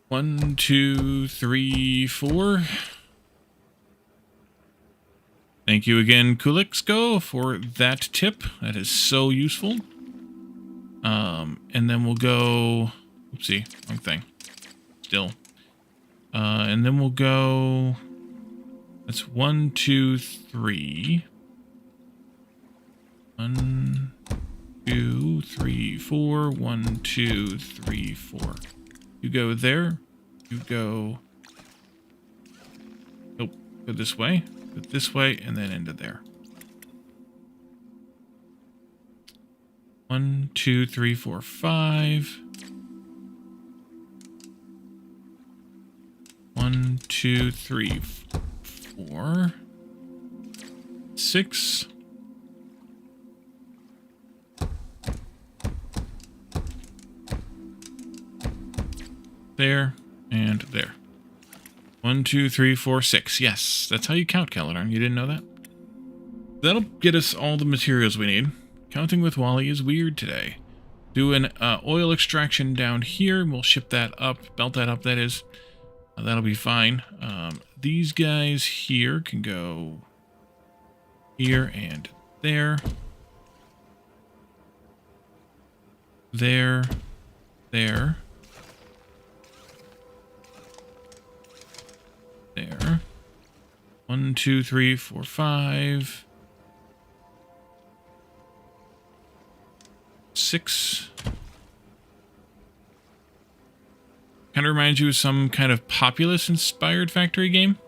1, 2, 3, 4. Thank you again, Kulixko, for that tip. That is so useful. And then we'll go... Oopsie, wrong thing. Still. And then we'll go... That's 1, 2, 3. 1, 2, 3, 4. 1, 2, 3, 4. You go there. You go... Nope. Go this way. Go this way, and then into there. 1, 2, 3, 4, 5. 1, 2, 3, 4. 6. There and there. 1, 2, 3, 4, 6. Yes, that's how you count, Caledon. You didn't know that? That'll get us all the materials we need. Counting with Wally is weird today. Do an oil extraction down here. We'll ship that up. Belt that up, that is. That'll be fine. These guys here can go here and there. There. There. There. 1, 2, 3, 4, 5. 6. Kind of reminds you of some kind of Populous-inspired factory game.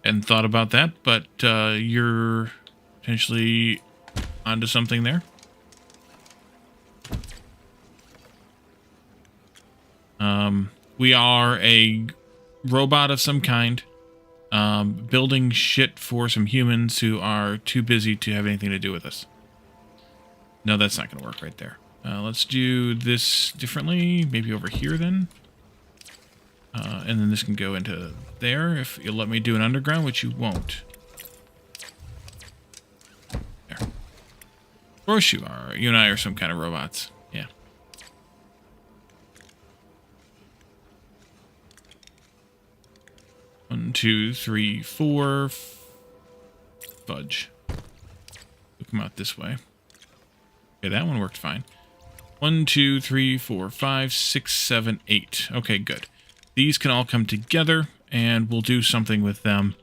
Hadn't thought about that, but you're potentially onto something there. We are a robot of some kind, building shit for some humans who are too busy to have anything to do with us. No, that's not going to work right there. Let's do this differently. Maybe over here then. And then this can go into there if you'll let me do an underground, which you won't. There. Of course you are. You and I are some kind of robots. Yeah. One, 2, 3, 4. Fudge. We'll come out this way. Okay, that one worked fine. 1, 2, 3, 4, 5, 6, 7, 8. Okay, good. These can all come together, and we'll do something with them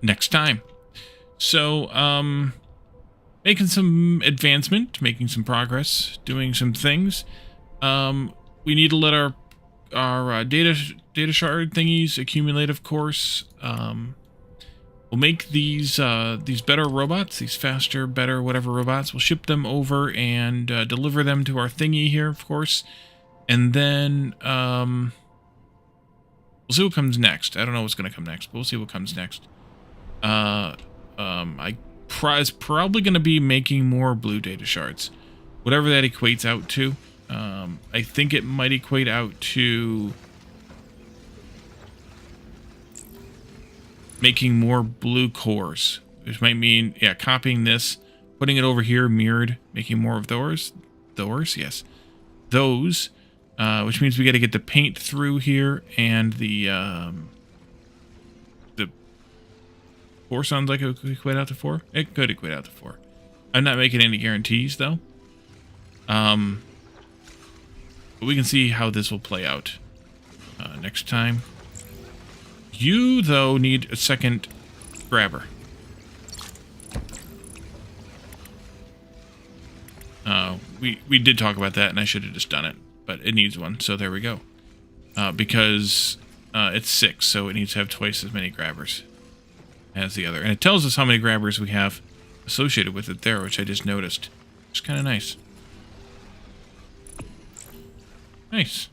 next time. So, making some advancement, making some progress, doing some things. We need to let our data shard thingies accumulate, of course. We'll make these better robots, these faster, better, whatever robots. We'll ship them over and deliver them to our thingy here, of course. And then we'll see what comes next. I don't know what's going to come next, but we'll see what comes next. It's probably going to be making more blue data shards. Whatever that equates out to. I think it might equate out to making more blue cores, which might mean, yeah, copying this, putting it over here, mirrored, making more of those, yes, those, which means we got to get the paint through here, and the 4 sounds like it could equate out to 4. It could equate out to 4. I'm not making any guarantees, though. But we can see how this will play out next time. You, though, need a second grabber. We did talk about that, and I should have just done it. But it needs one, so there we go. Because it's 6, so it needs to have twice as many grabbers as the other. And it tells us how many grabbers we have associated with it there, which I just noticed. It's kind of nice. Nice.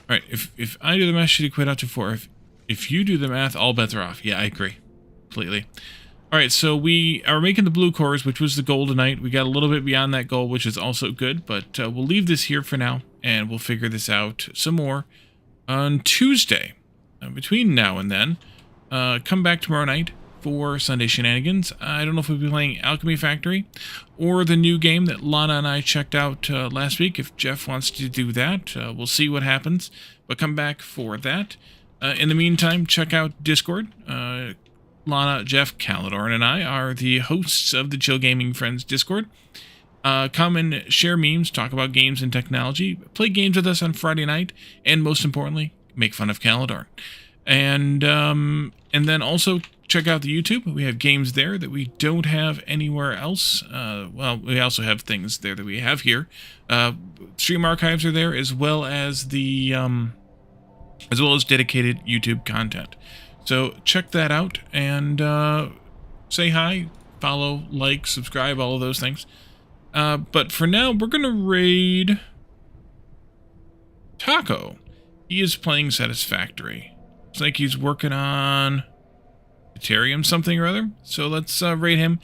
All right, if I do the math, should he quit out to 4? If you do the math, all bets are off. Yeah, I agree completely. All right, so we are making the blue cores, which was the goal tonight. We got a little bit beyond that goal, which is also good, but we'll leave this here for now, and we'll figure this out some more on Tuesday. Between now and then, come back tomorrow night for Sunday Shenanigans. I don't know if we'll be playing Alchemy Factory or the new game that Lana and I checked out last week. If Jeff wants to do that, we'll see what happens, but come back for that. In the meantime, check out Discord. Lana, Jeff, Calidorn, and I are the hosts of the Chill Gaming Friends Discord. Come and share memes, talk about games and technology, play games with us on Friday night, and most importantly, make fun of Calidorn. And then also check out the YouTube. We have games there that we don't have anywhere else. Well, we also have things there that we have here. Stream archives are there, as well as the dedicated YouTube content. So check that out and say hi, follow, like, subscribe, all of those things. But for now, we're going to raid Taco. He is playing Satisfactory. Looks like he's working on Ethereum something or other. So let's raid him,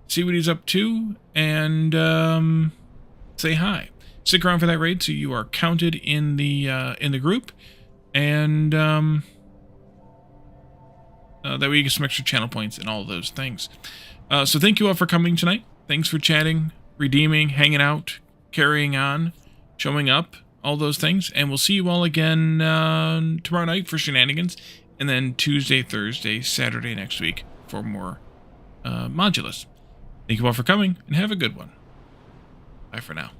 see what he's up to, and say hi. Stick around for that raid so you are counted in the group, and that way you get some extra channel points and all of those things. So thank you all for coming tonight. Thanks for chatting, redeeming, hanging out, carrying on, showing up, all those things. And we'll see you all again tomorrow night for Shenanigans, and then Tuesday, Thursday, Saturday next week for more Modulus. Thank you all for coming, and have a good one. Bye for now.